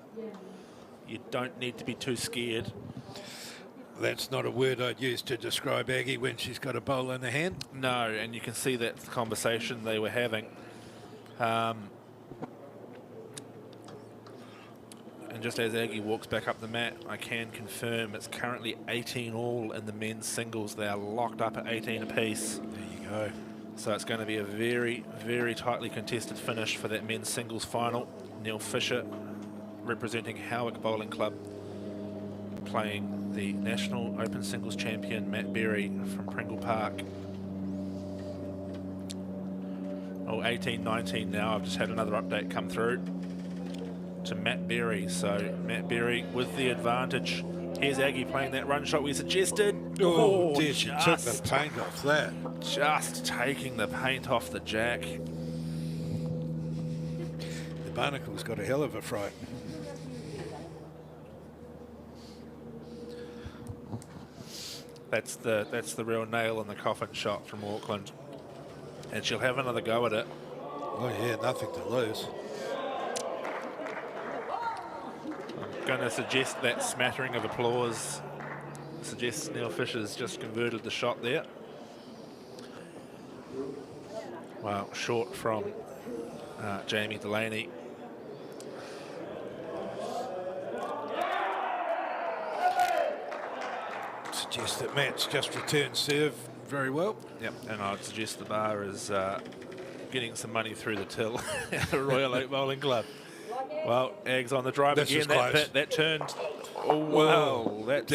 You don't need to be too scared. That's not a word I'd use to describe Aggie when she's got a bowl in her hand. No, and you can see that's the conversation they were having. And just as Aggie walks back up the mat, I can confirm it's currently 18 all in the men's singles. They are locked up at 18 apiece. There you go. So it's going to be a very, very tightly contested finish for that men's singles final. Neil Fisher representing Howick Bowling Club, playing the National Open Singles champion Matt Berry from Pringle Park. Oh, 18-19 now. I've just had another update come through to Matt Berry. So Matt Berry with the advantage. Here's Aggie playing that run shot we suggested. Oh, dear, she took the paint off that. Just taking the paint off the jack. The barnacle's got a hell of a fright. That's the real nail in the coffin shot from Auckland. And she'll have another go at it. Oh yeah, nothing to lose. I'm going to suggest that smattering of applause suggests Neil Fisher's just converted the shot there. Well, short from Jamie Delaney. Suggest that Matt's just returned serve very well. Yep, and I'd suggest the bar is getting some money through the till at the Royal Oak Bowling Club. Well, Ag's on the drive This again. was That turned. Oh, wow. That's,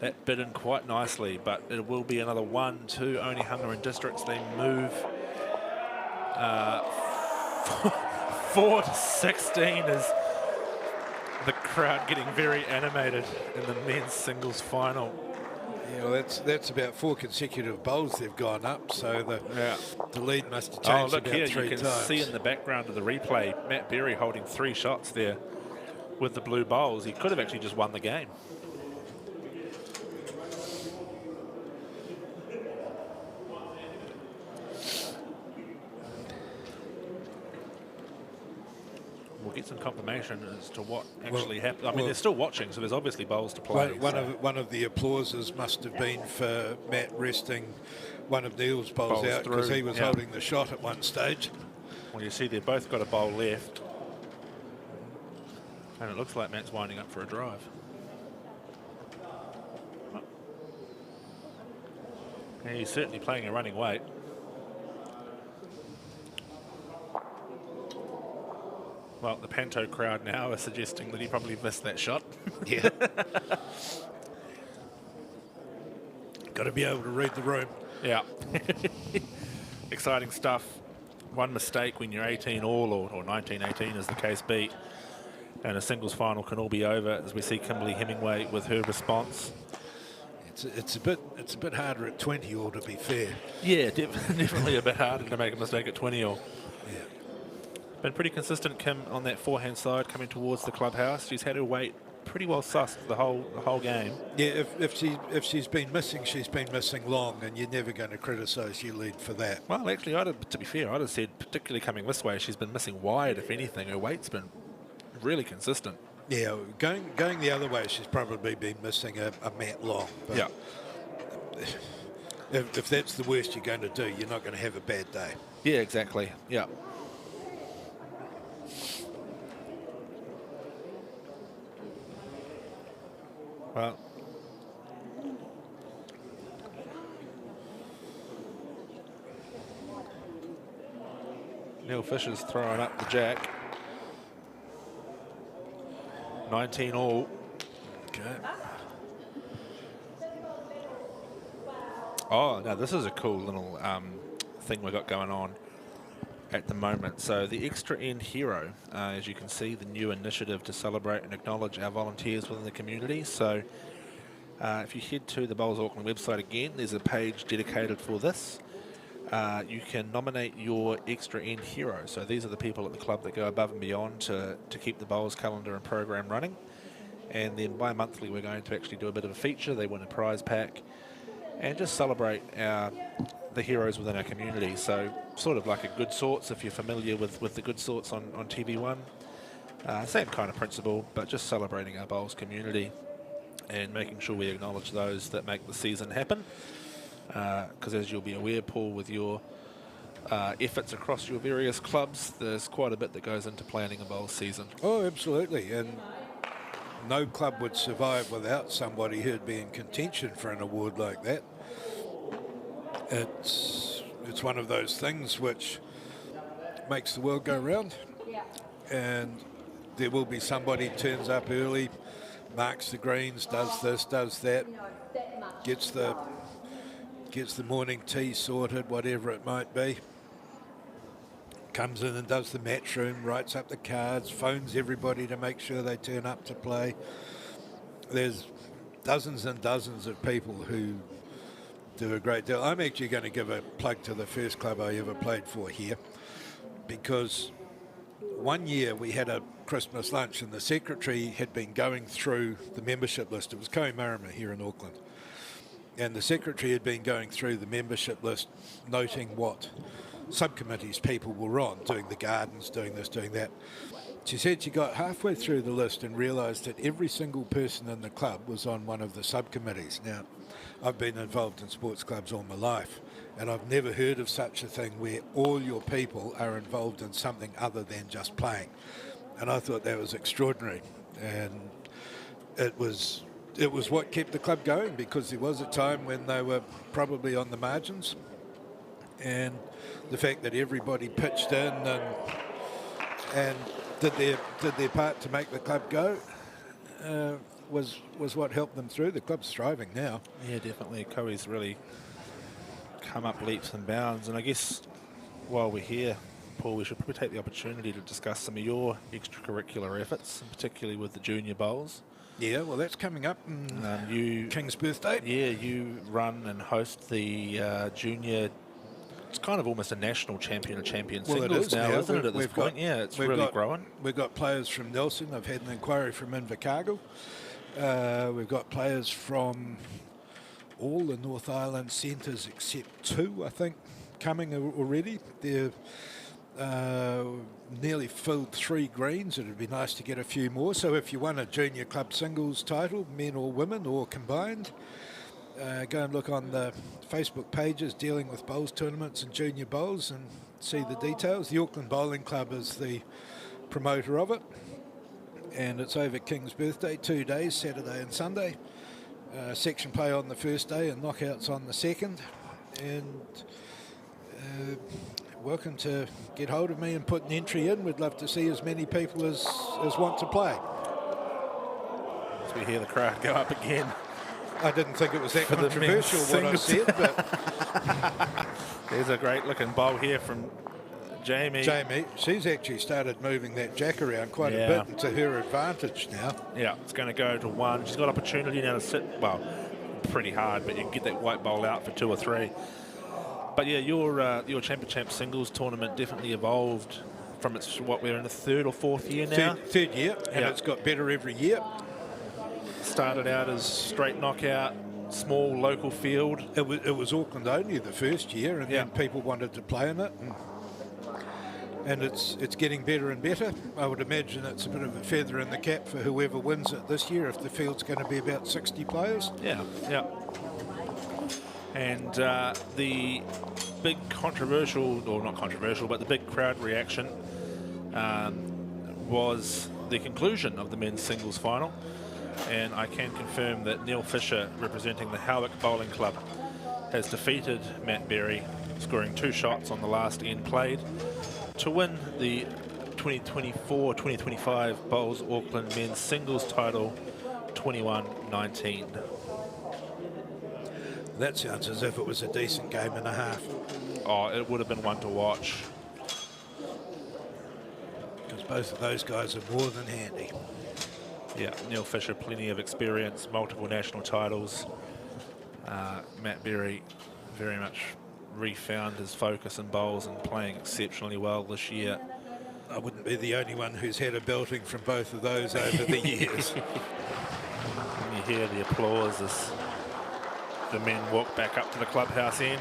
that bit in quite nicely, but it will be another 1-2 Onehunga and Districts. They move 4-16 as the crowd getting very animated in the men's singles final. Yeah, well, that's about 4 consecutive bowls they've gone up, so the lead must have changed look about here, 3 you can times. see in the background of the replay, Matt Berry holding 3 shots there with the blue bowls. He could have actually just won the game. We'll get some confirmation as to what actually happened. I mean, they're still watching, so there's obviously bowls to play. One of the applauses must have been for Matt resting one of Neil's bowls out because he was holding the shot at one stage. Well, you see they've both got a bowl left. And it looks like Matt's winding up for a drive. And he's certainly playing a running weight. Well, the Panto crowd now are suggesting that he probably missed that shot. Yeah. Got to be able to read the room. Yeah. Exciting stuff. One mistake when you're 18 all, or 19-18 as the case be, and a singles final can all be over, as we see Kimberly Hemingway with her response. It's a bit harder at 20 all, to be fair. Yeah, definitely a bit harder to make a mistake at 20 all. Yeah. Been pretty consistent, Kim, on that forehand side coming towards the clubhouse. She's had her weight pretty well sussed the whole game. Yeah, if she's been missing long, and you're never going to criticise your lead for that. Well, actually, to be fair, I'd have said, particularly coming this way, she's been missing wide, if anything. Her weight's been really consistent. Yeah, going the other way, she's probably been missing a mat long. But yeah. If that's the worst you're going to do, you're not going to have a bad day. Yeah, exactly. Yeah. Well, Neil Fisher's throwing up the jack. 19 all. Okay. Oh, now this is a cool little thing we've got going on at the moment. So the Extra End Hero, as you can see, the new initiative to celebrate and acknowledge our volunteers within the community. So if you head to the Bowls Auckland website again, there's a page dedicated for this. You can nominate your Extra End Hero. So these are the people at the club that go above and beyond to keep the Bowls calendar and program running. And then bi-monthly we're going to actually do a bit of a feature. They win a prize pack and just celebrate the heroes within our community. So sort of like a Good Sorts, if you're familiar with the Good Sorts on TV1. Same kind of principle, but just celebrating our Bowls community and making sure we acknowledge those that make the season happen. Because as you'll be aware, Paul, with your efforts across your various clubs, there's quite a bit that goes into planning a Bowls season. Oh, absolutely. And no club would survive without somebody who'd be in contention for an award like that. It's one of those things which makes the world go round. And there will be somebody who turns up early, marks the greens, does this, does that, gets the morning tea sorted, whatever it might be. Comes in and does the match room, writes up the cards, phones everybody to make sure they turn up to play. There's dozens and dozens of people who do a great deal. I'm actually going to give a plug to the first club I ever played for here, because one year we had a Christmas lunch and the secretary had been going through the membership list. It was Kohimarama here in Auckland. And the secretary had been going through the membership list, noting what subcommittees people were on, doing the gardens, doing this, doing that. She said she got halfway through the list and realised that every single person in the club was on one of the subcommittees. Now, I've been involved in sports clubs all my life, and I've never heard of such a thing where all your people are involved in something other than just playing. And I thought that was extraordinary. And it was what kept the club going, because there was a time when they were probably on the margins, and the fact that everybody pitched in and did their part to make the club go was what helped them through. The club's thriving now. Yeah, definitely. Kohi's really come up leaps and bounds, and I guess while we're here, Paul, we should probably take the opportunity to discuss some of your extracurricular efforts, and particularly with the junior bowls. Yeah, well, that's coming up on King's birthday. Yeah, you run and host the junior. It's kind of almost a national champion singles now, isn't it, at this point? Yeah, it's really growing. We've got players from Nelson. I've had an inquiry from Invercargill. We've got players from all the North Island centres except two, I think, coming already. They're nearly filled 3 greens. It would be nice to get a few more. So if you won a junior club singles title, men or women or combined, go and look on the Facebook pages dealing with bowls tournaments and junior bowls and see the details. The Auckland Bowling Club is the promoter of it, and it's over King's birthday, 2 days, Saturday and Sunday. Section play on the first day and knockouts on the second. And welcome to get hold of me and put an entry in. We'd love to see as many people as want to play. As we hear the crowd go up again. I didn't think it was that controversial what I said, but there's a great looking bowl here from Jamie. She's actually started moving that jack around quite a bit, and to her advantage now. Yeah, it's going to go to 1. She's got opportunity now to sit, well, pretty hard, but you can get that white bowl out for 2 or 3. But yeah, your Champ singles tournament definitely evolved from we're in the 3rd or 4th year now? Third year, and it's got better every year. Started out as straight knockout, small local field. It was Auckland only the first year, and then people wanted to play in it. And it's getting better and better. I would imagine it's a bit of a feather in the cap for whoever wins it this year, if the field's going to be about 60 players. Yeah. And the big controversial, or not controversial, but the big crowd reaction was the conclusion of the men's singles final. And I can confirm that Neil Fisher, representing the Howick Bowling Club, has defeated Matt Berry, scoring 2 shots on the last end played, to win the 2024-2025 Bowls Auckland men's singles title 21-19. That sounds as if it was a decent game and a half. Oh, it would have been one to watch. Because both of those guys are more than handy. Yeah, Neil Fisher, plenty of experience, multiple national titles. Matt Berry very much refound his focus in bowls and playing exceptionally well this year. I wouldn't be the only one who's had a belting from both of those over the years. And you hear the applause as the men walk back up to the clubhouse end.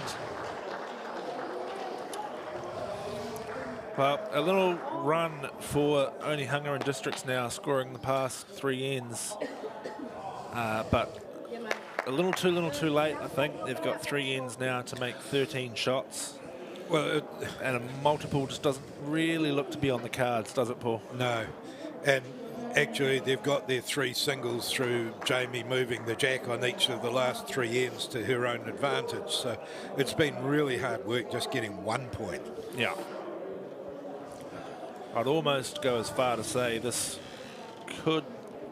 Well, a little run for Onehunga and Districts now, scoring the past 3 ends. But a little too late, I think. They've got 3 ends now to make 13 shots. Well, And a multiple just doesn't really look to be on the cards, does it, Paul? no. And actually, they've got their 3 singles through Jamie moving the jack on each of the last 3 ends to her own advantage. So it's been really hard work just getting 1 point. Yeah. I'd almost go as far to say this could,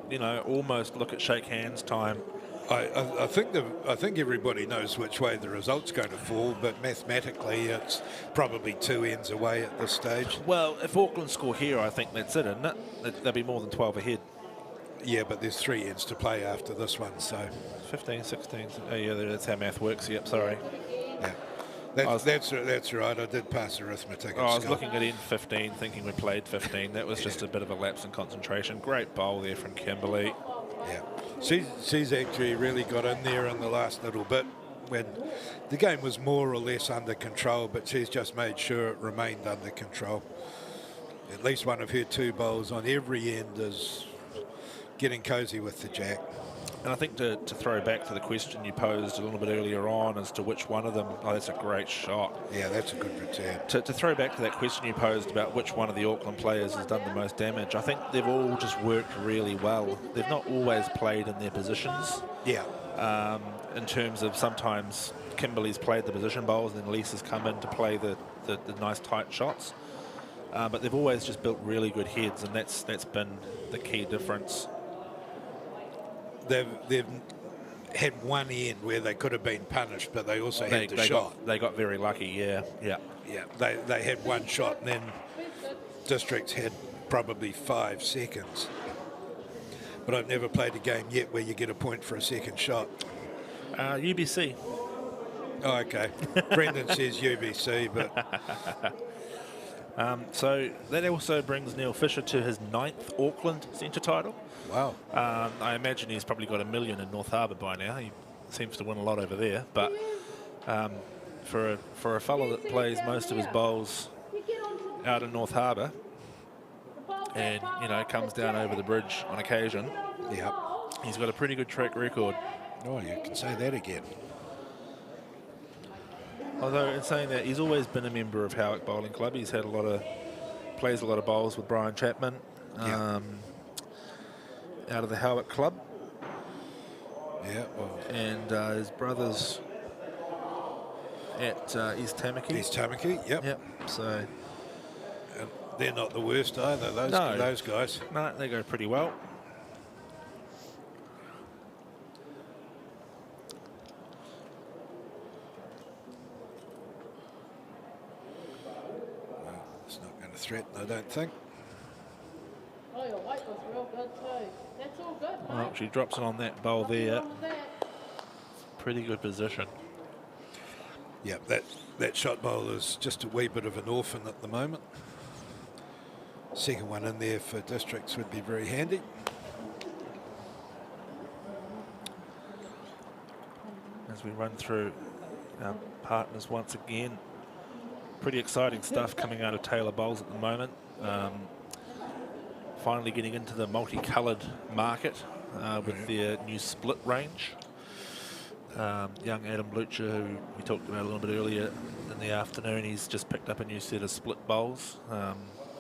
you know, almost look at shake hands time. I think everybody knows which way the result's going to fall, but mathematically it's probably 2 ends away at this stage. Well, if Auckland score here, I think that's it, isn't it? They'll be more than 12 ahead. Yeah, but there's 3 ends to play after this one, so 15, 16. Oh, yeah, that's how math works. Yep, sorry. yeah. That's right. I did pass arithmetic at I was school. looking at N15, thinking we played 15. That was just a bit of a lapse in concentration. Great bowl there from Kimberley. Yeah, she's actually really got in there in the last little bit when the game was more or less under control, but she's just made sure it remained under control. At least one of her 2 bowls on every end is getting cosy with the jack. And I think to throw back to the question you posed a little bit earlier on as to which one of them, oh, that's a great shot. Yeah, that's a good return. To throw back to that question you posed about which one of the Auckland players has done the most damage, I think they've all just worked really well. They've not always played in their positions. Yeah. In terms of sometimes Kimberley's played the position bowls and then Lisa's come in to play the nice tight shots. But they've always just built really good heads, and that's been the key difference. They've had 1 end where they could have been punished, but they also had the shot. They got very lucky, yeah. Yeah, they had 1 shot, and then Districts had probably 5 seconds. But I've never played a game yet where you get a point for a second shot. UBC. Oh, okay. Brendan says UBC, but So that also brings Neil Fisher to his 9th Auckland centre title. wow. I imagine he's probably got $1 million in North Harbour by now. He seems to win a lot over there. But for a fellow that plays most of his bowls out in North Harbour, and you know comes down over the bridge on occasion, Yeah. he's got a pretty good track record. Oh, you can say that again. Although in saying that, he's always been a member of Howick Bowling Club. He's had plays a lot of bowls with Brian Chapman. Yeah. Out of the Howick Club. Yeah. Well, And his brothers at East Tamaki. East Tamaki. Yep. Yep. So And they're not the worst either. No. Those guys. no, they go pretty well. It's not going to threaten, I don't think. Oh, your weight was real good too. That's all good, mate. Well, she drops it on that bowl Nothing there. wrong with that. Pretty good position. Yeah, that shot bowl is just a wee bit of an orphan at the moment. Second one in there for Districts would be very handy. As we run through our partners once again. Pretty exciting stuff coming out of Taylor Bowls at the moment. Finally getting into the multicoloured market with their new split range. Young Adam Blucher, who we talked about a little bit earlier in the afternoon, he's just picked up a new set of split bowls.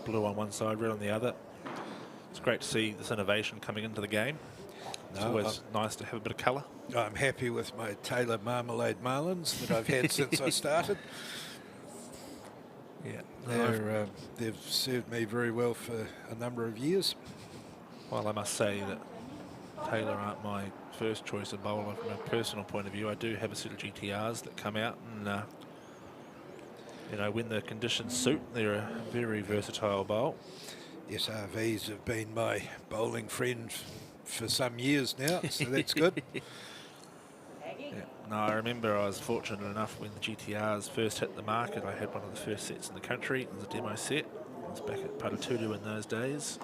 Blue on one side, red on the other. It's great to see this innovation coming into the game. It's No, always nice to have a bit of colour. I'm happy with my Taylor Marmalade Marlins that I've had since I started. Yeah, They've served me very well for a number of years. well, I must say that Taylor aren't my first choice of bowler from a personal point of view. I do have a set of GTRs that come out, and you know, when the conditions suit, they're a very versatile bowl. SRVs have been my bowling friend for some years now, so that's good. Yeah. No, I remember I was fortunate enough when the GTRs first hit the market. I had one of the first sets in the country. It was a demo set. I was back at Paratutu in those days.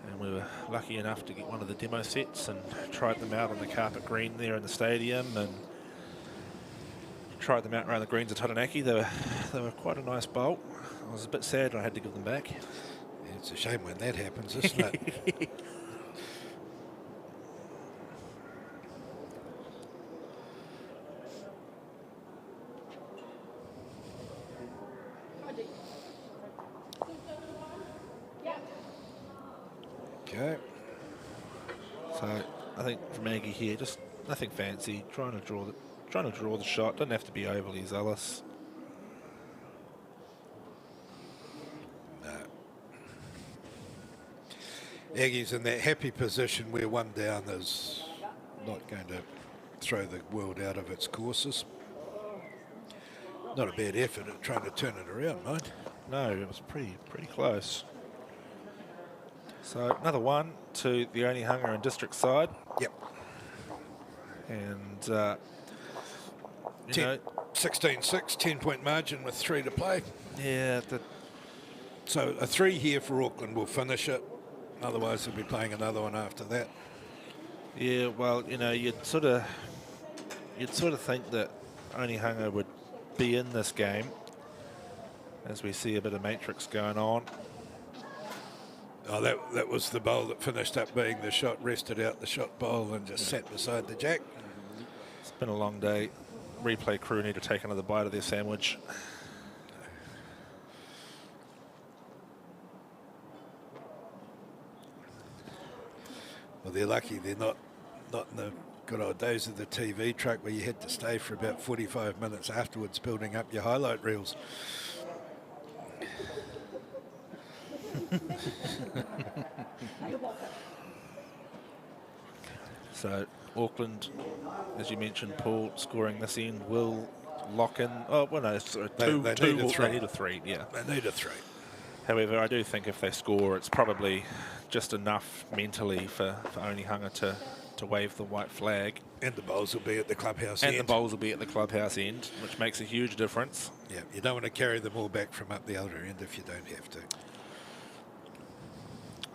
And we were lucky enough to get one of the demo sets and tried them out on the carpet green there in the stadium, and tried them out around the greens of Taranaki. They were quite a nice bowl. I was a bit sad when I had to give them back. Yeah, it's a shame when that happens, isn't it? Okay. So I think for Maggie here, just nothing fancy. Trying to draw the shot. Doesn't have to be overly zealous. No. Aggie's in that happy position where one down is not going to throw the world out of its courses. Not a bad effort at trying to turn it around, mate. No, it was pretty close. So another one to the Onehunga and district side. Yep. And you know, 16-6, 10-point margin with 3 to play. yeah, So a 3 here for Auckland will finish it. Otherwise, they'll be playing another one after that. yeah. Well, you know, you'd sort of think that Onehunga would be in this game, as we see a bit of matrix going on. Oh, that was the bowl that finished up being the shot, rested out the shot bowl and just sat beside the jack. It's been a long day. Replay crew need to take another bite of their sandwich. Well, they're lucky they're not in the good old days of the TV truck where you had to stay for about 45 minutes afterwards building up your highlight reels. So Auckland, as you mentioned, Paul, scoring this end will lock in. Oh, well, no, sorry, They need a three. They need a 3, yeah. They need a 3. However, I do think if they score, it's probably just enough mentally for Onehunga to wave the white flag. And the bowls will be at the clubhouse And end. the bowls will be at the clubhouse end, which makes a huge difference. Yeah, you don't want to carry them all back from up the other end if you don't have to.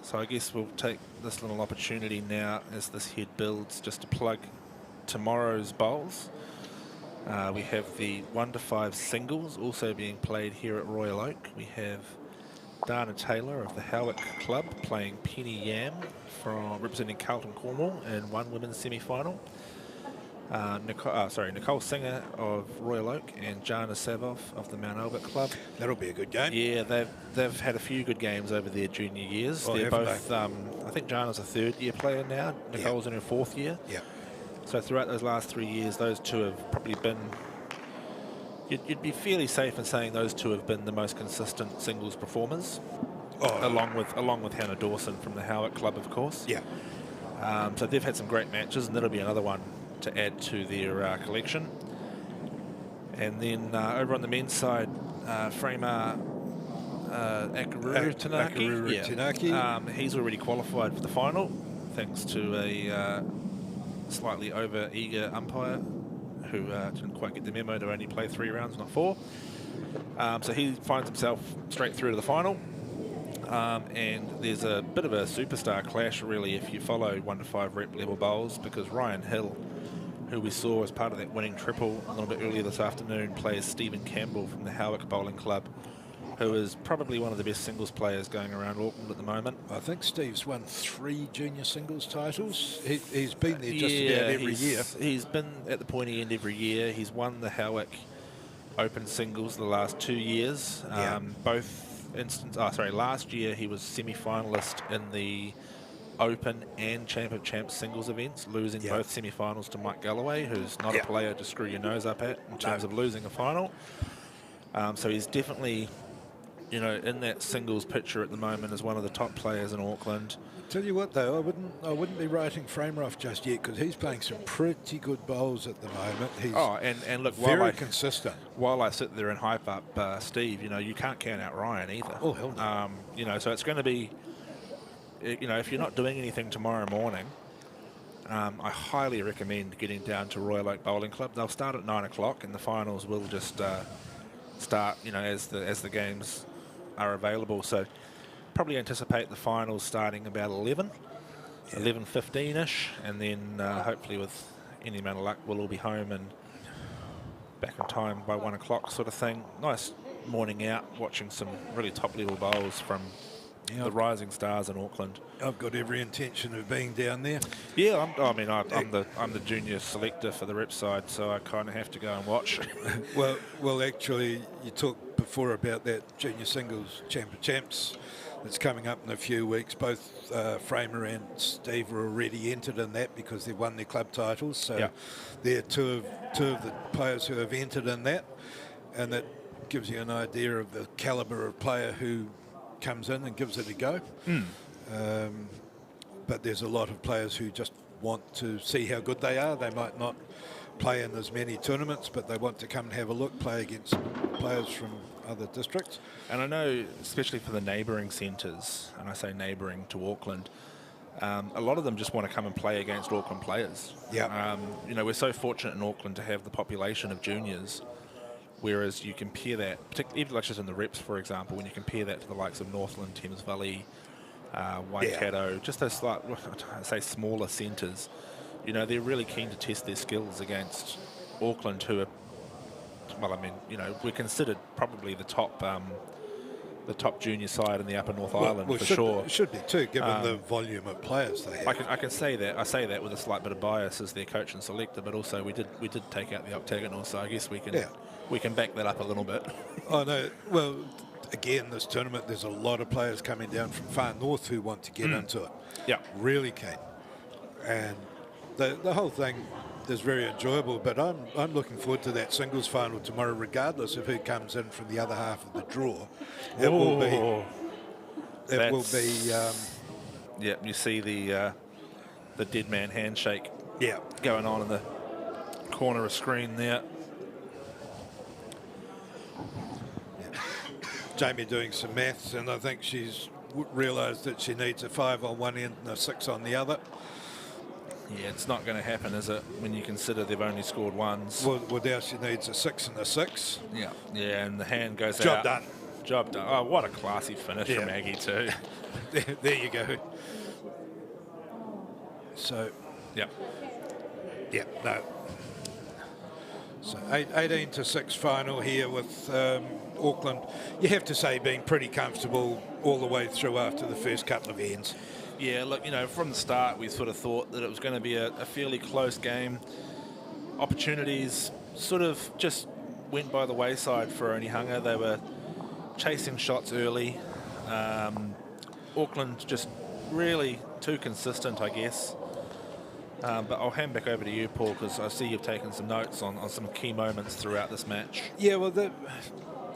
So I guess we'll take this little opportunity now as this head builds just to plug tomorrow's bowls. We have the 1 to 5 singles also being played here at Royal Oak. We have Dana Taylor of the Howick Club playing Penny Yam from representing Carlton Cornwall in one women's semi-final. Nicole Singer of Royal Oak and Jana Savov of the Mount Albert Club. That'll be a good game. Yeah, they've had a few good games over their junior years. Oh, They're haven't both, they? I think Jana's a 3rd-year player now. Nicole's in her 4th year. Yeah. So throughout those last 3 years, those two have probably been... You'd be fairly safe in saying those two have been the most consistent singles performers, along with Hannah Dawson from the Howick Club, of course. Yeah. So they've had some great matches, and that'll be another one to add to their collection. And then over on the men's side, Fremar Akaruru Tanaki. He's already qualified for the final, thanks to a slightly over-eager umpire who didn't quite get the memo to only play 3 rounds, not 4. So he finds himself straight through to the final. And there's a bit of a superstar clash, really, if you follow 1 to 5 rep level bowls, because Ryan Hill, who we saw as part of that winning triple a little bit earlier this afternoon, plays Stephen Campbell from the Howick Bowling Club, who is probably one of the best singles players going around Auckland at the moment. I think Steve's won 3 junior singles titles. He's been there just about every year. He's been at the pointy end every year. He's won the Howick Open singles the last 2 years. Last year he was semi-finalist in the Open and Champ of Champs singles events, losing Yeah. both semi-finals to Mike Galloway, who's not Yeah. a player to screw your nose up at in terms of losing a final. So he's definitely, in that singles picture at the moment as one of the top players in Auckland. Tell you what, though, I wouldn't be writing Framer off just yet because he's playing some pretty good bowls at the moment. He's And look, very consistent. While I sit there and hype up Steve, you can't count out Ryan either. Oh, hell no. So it's going to be, if you're not doing anything tomorrow morning, I highly recommend getting down to Royal Oak Bowling Club. They'll start at 9 o'clock, and the finals will just start, as the games are available. So probably anticipate the finals starting about 11:15ish, and then hopefully with any amount of luck, we'll all be home and back in time by 1 o'clock, sort of thing. Nice morning out, watching some really top level bowls from the rising stars in Auckland. I've got every intention of being down there. Yeah, I'm the junior selector for the rep side, so I kind of have to go and watch. Well, actually, you talked before about that junior singles Champ of Champs that's coming up in a few weeks. Both Framer and Steve are already entered in that because they've won their club titles. So they're two of the players who have entered in that, and that gives you an idea of the calibre of player who comes in and gives it a go. But there's a lot of players who just want to see how good they are. They might not play in as many tournaments, but they want to come and have a look, play against players from other districts. And I know, especially for the neighbouring centres, and I say neighbouring to Auckland, a lot of them just want to come and play against Auckland players. Yeah. We're so fortunate in Auckland to have the population of juniors, whereas you compare that, particularly even like just in the reps, for example, when you compare that to the likes of Northland, Thames Valley, Waikato, just those smaller centres, they're really keen to test their skills against Auckland, who are, we're considered probably the top junior side in the Upper North Island for sure. It should be too, given the volume of players they have. I can say that. I say that with a slight bit of bias as their coach and selector, but also we did take out the octagonal, so I guess we can back that up a little bit. I know. Well, again, this tournament, there's a lot of players coming down from far north who want to get into it. Yeah, really keen, and the whole thing is very enjoyable. But I'm looking forward to that singles final tomorrow, regardless of who comes in from the other half of the draw. It will be. Yeah, you see the dead man handshake. Yeah, going on in the corner of screen there. Jamie doing some maths, and I think she's realised that she needs a 5 on one end and a 6 on the other. Yeah, it's not going to happen, is it, when you consider they've only scored ones? Well, now she needs a 6 and a 6. Yeah, and the hand goes out. Job done. Job done. Oh, what a classy finish from Maggie too. There you go. So, yeah, no. So 18 to 6 final here with Auckland. You have to say being pretty comfortable all the way through after the first couple of ends. Yeah, look, from the start we sort of thought that it was going to be a fairly close game. Opportunities sort of just went by the wayside for Onehunga. They were chasing shots early. Auckland just really too consistent, I guess. But I'll hand back over to you, Paul, because I see you've taken some notes on some key moments throughout this match. Yeah, well, the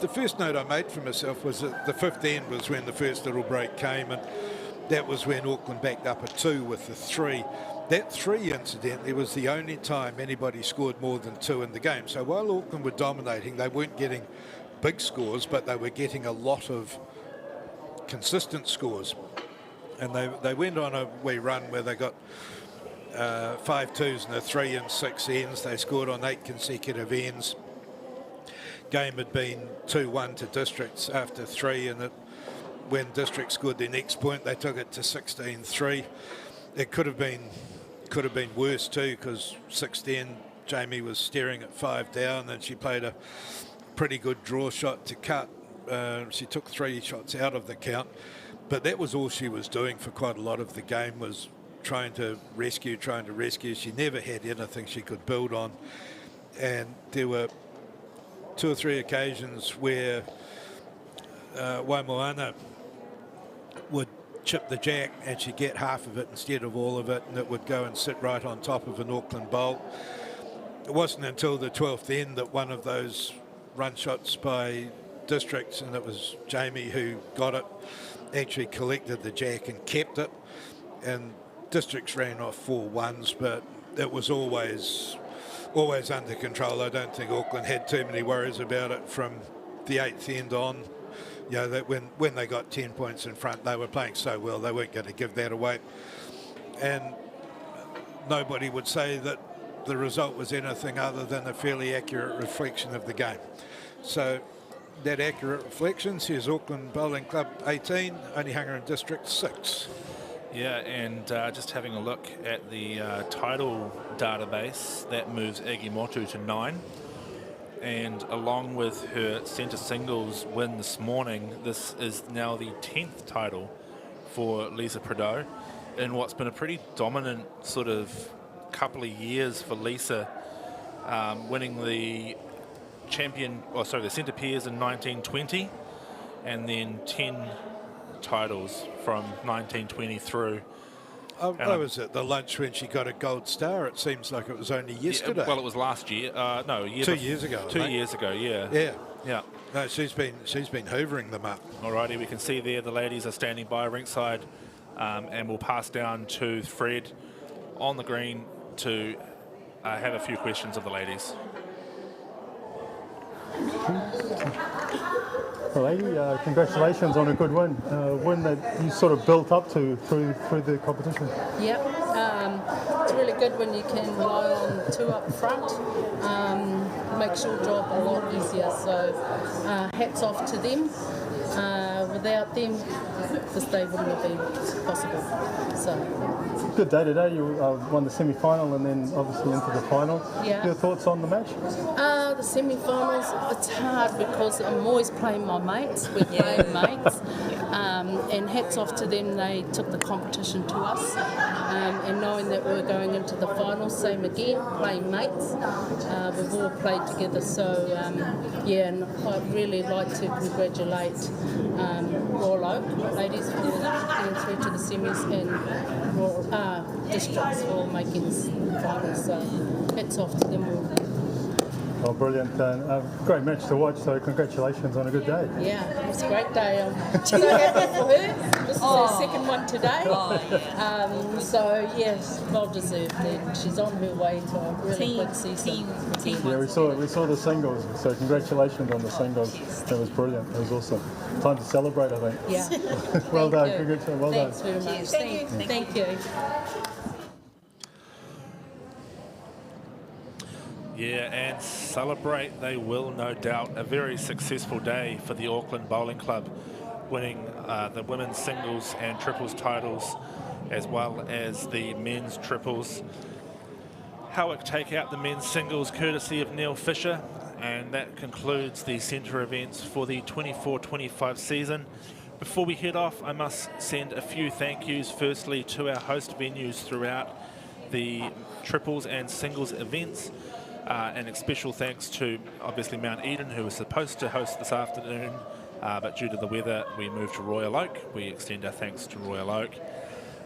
first note I made for myself was that the fifth end was when the first little break came, and that was when Auckland backed up a 2 with the 3. That 3, incidentally, was the only time anybody scored more than 2 in the game. So while Auckland were dominating, they weren't getting big scores, but they were getting a lot of consistent scores. And they went on a wee run where they got 5 2s and a 3 and 6 ends. They scored on 8 consecutive ends. Game had been 2-1 to Districts after 3, and when Districts scored their next point, they took it to 16-3. It could have been worse too, because 6-10, Jamie was staring at 5 down, and she played a pretty good draw shot to cut. She took 3 shots out of the count, but that was all she was doing for quite a lot of the game, was trying to rescue. She never had anything she could build on, and there were 2 or 3 occasions where Waimoana would chip the jack and she'd get half of it instead of all of it, and it would go and sit right on top of an Auckland bowl. It wasn't until the 12th end that one of those run shots by Districts, and it was Jamie who got it, actually collected the jack and kept it, and Districts ran off 4 ones, but it was always under control. I don't think Auckland had too many worries about it from the 8th end on. You know, that when they got 10 points in front, they were playing so well, they weren't going to give that away. And nobody would say that the result was anything other than a fairly accurate reflection of the game. So that accurate reflection says Auckland Bowling Club 18, Onehunga and District 6. Yeah, and just having a look at the title database, that moves Egimotu to 9. And along with her centre singles win this morning, this is now the 10th title for Lisa Prideaux in what's been a pretty dominant sort of couple of years for Lisa, winning the the centre pairs in 1920, and then 10 titles from 1920 through. I was at the lunch when she got a gold star. It seems like it was only yesterday. Well, it was last year. No, 2 years ago. 2 years ago, yeah. Yeah. Yeah. No, she's been hoovering them up. Alrighty, we can see there the ladies are standing by ringside, and we'll pass down to Fred on the green to have a few questions of the ladies. Well, lady, congratulations on a good win. Win that you sort of built up to through the competition. Yep, it's really good when you can rely on 2 up front. Makes your job a lot easier. So hats off to them. Without them, this day wouldn't have been possible. So good day today. You won the semi-final and then obviously into the final. Yeah. Your thoughts on the match? The semi-finals, it's hard because I'm always playing my mates. We're playing mates. And hats off to them, they took the competition to us. And knowing that we're going into the finals, same again, playing mates. We've all played together, so and I'd really like to congratulate Royal Oak ladies for getting through to the semis, and Districts for making the finals. So hats off to them all. Oh, brilliant. Great match to watch, so congratulations on a good day. Yeah, it was a great day. I'm so happy for her. This is her second one today. So, yes, well deserved. And she's on her way to a really good season. Yeah, we saw the singles, so congratulations on the singles. That was brilliant. It was awesome. Time to celebrate, I think. Yeah. Well done. Congratulations. Well Thanks done. very much. Thank you. Yeah, and celebrate they will, no doubt. A very successful day for the Auckland Bowling Club, winning the women's singles and triples titles, as well as the men's triples. Howick take out the men's singles courtesy of Neil Fisher, and that concludes the centre events for the 24-25 season. Before we head off, I must send a few thank yous, firstly to our host venues throughout the triples and singles events. And a special thanks to, obviously, Mount Eden, who was supposed to host this afternoon, but due to the weather, we moved to Royal Oak. We extend our thanks to Royal Oak.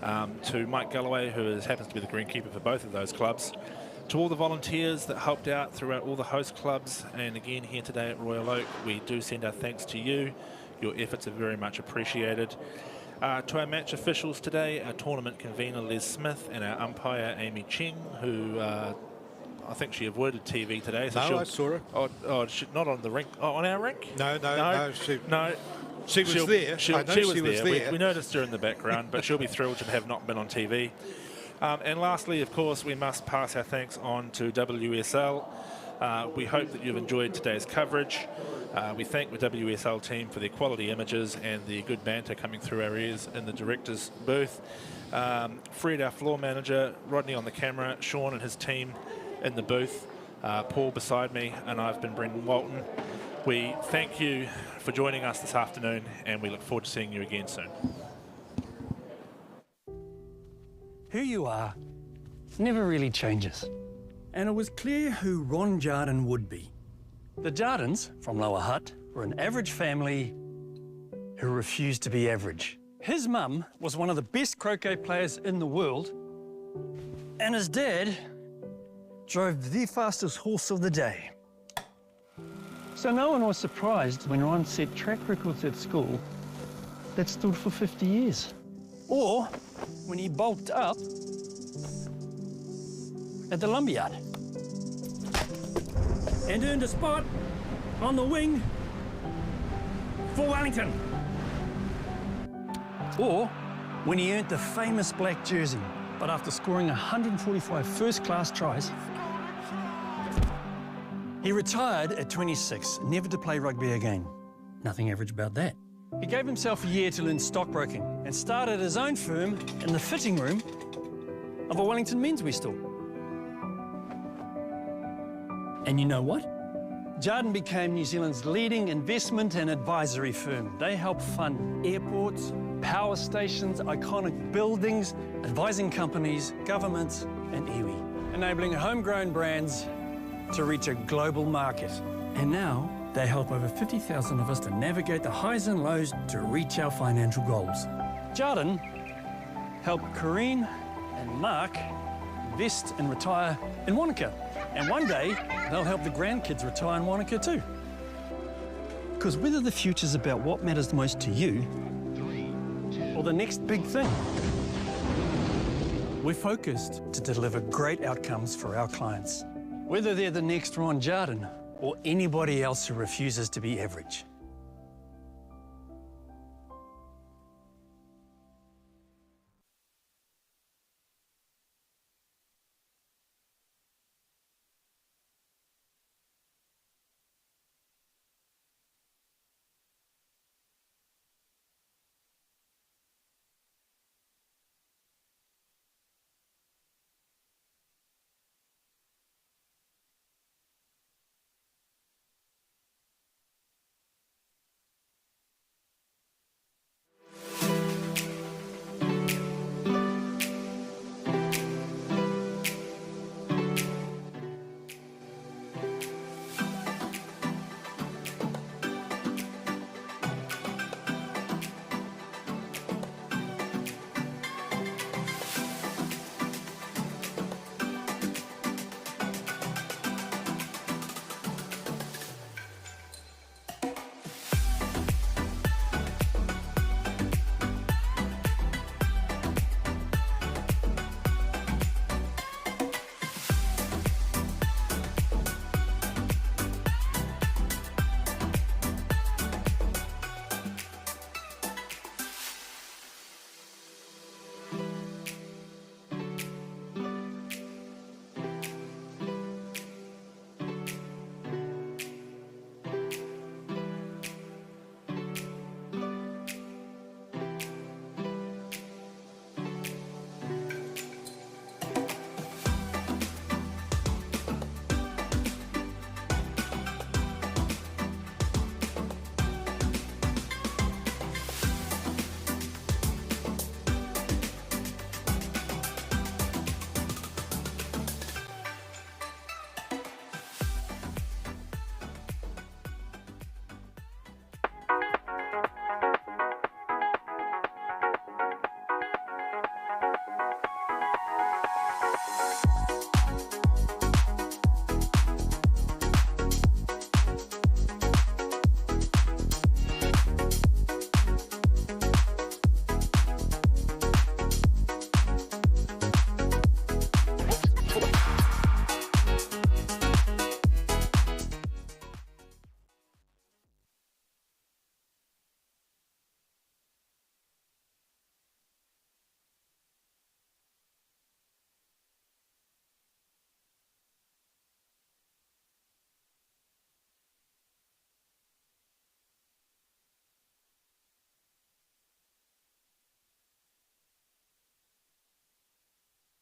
To Mike Galloway, who happens to be the greenkeeper for both of those clubs. To all the volunteers that helped out throughout all the host clubs, and again here today at Royal Oak, we do send our thanks to you. Your efforts are very much appreciated. To our match officials today, our tournament convener Les Smith and our umpire Amy Cheng, who I think she avoided TV today. So no, I saw her. Oh, not on the rink. Oh, on our rink? No. She was there. She was there. We noticed her in the background, but she'll be thrilled to have not been on TV. And lastly, of course, we must pass our thanks on to WSL. We hope that you've enjoyed today's coverage. We thank the WSL team for their quality images and the good banter coming through our ears in the director's booth. Fred, our floor manager, Rodney on the camera, Sean and his team in the booth, Paul beside me, and I've been Brendan Walton. We thank you for joining us this afternoon, and we look forward to seeing you again soon. Who you are never really changes. And it was clear who Ron Jardine would be. The Jardines, from Lower Hutt, were an average family who refused to be average. His mum was one of the best croquet players in the world, and his dad drove the fastest horse of the day. So no one was surprised when Ron set track records at school that stood for 50 years. Or when he bulked up at the lumberyard and earned a spot on the wing for Wellington. Or when he earned the famous black jersey, but after scoring 145 first-class tries, he retired at 26, never to play rugby again. Nothing average about that. He gave himself a year to learn stockbroking and started his own firm in the fitting room of a Wellington menswear store. And you know what? Jarden became New Zealand's leading investment and advisory firm. They help fund airports, power stations, iconic buildings, advising companies, governments, and iwi, enabling homegrown brands to reach a global market. And now they help over 50,000 of us to navigate the highs and lows to reach our financial goals. Jarden helped Corrine and Mark invest and retire in Wanaka. And one day, they'll help the grandkids retire in Wanaka too. Because whether the future's about what matters most to you or the next big thing, we're focused to deliver great outcomes for our clients, whether they're the next Ron Jarden or anybody else who refuses to be average.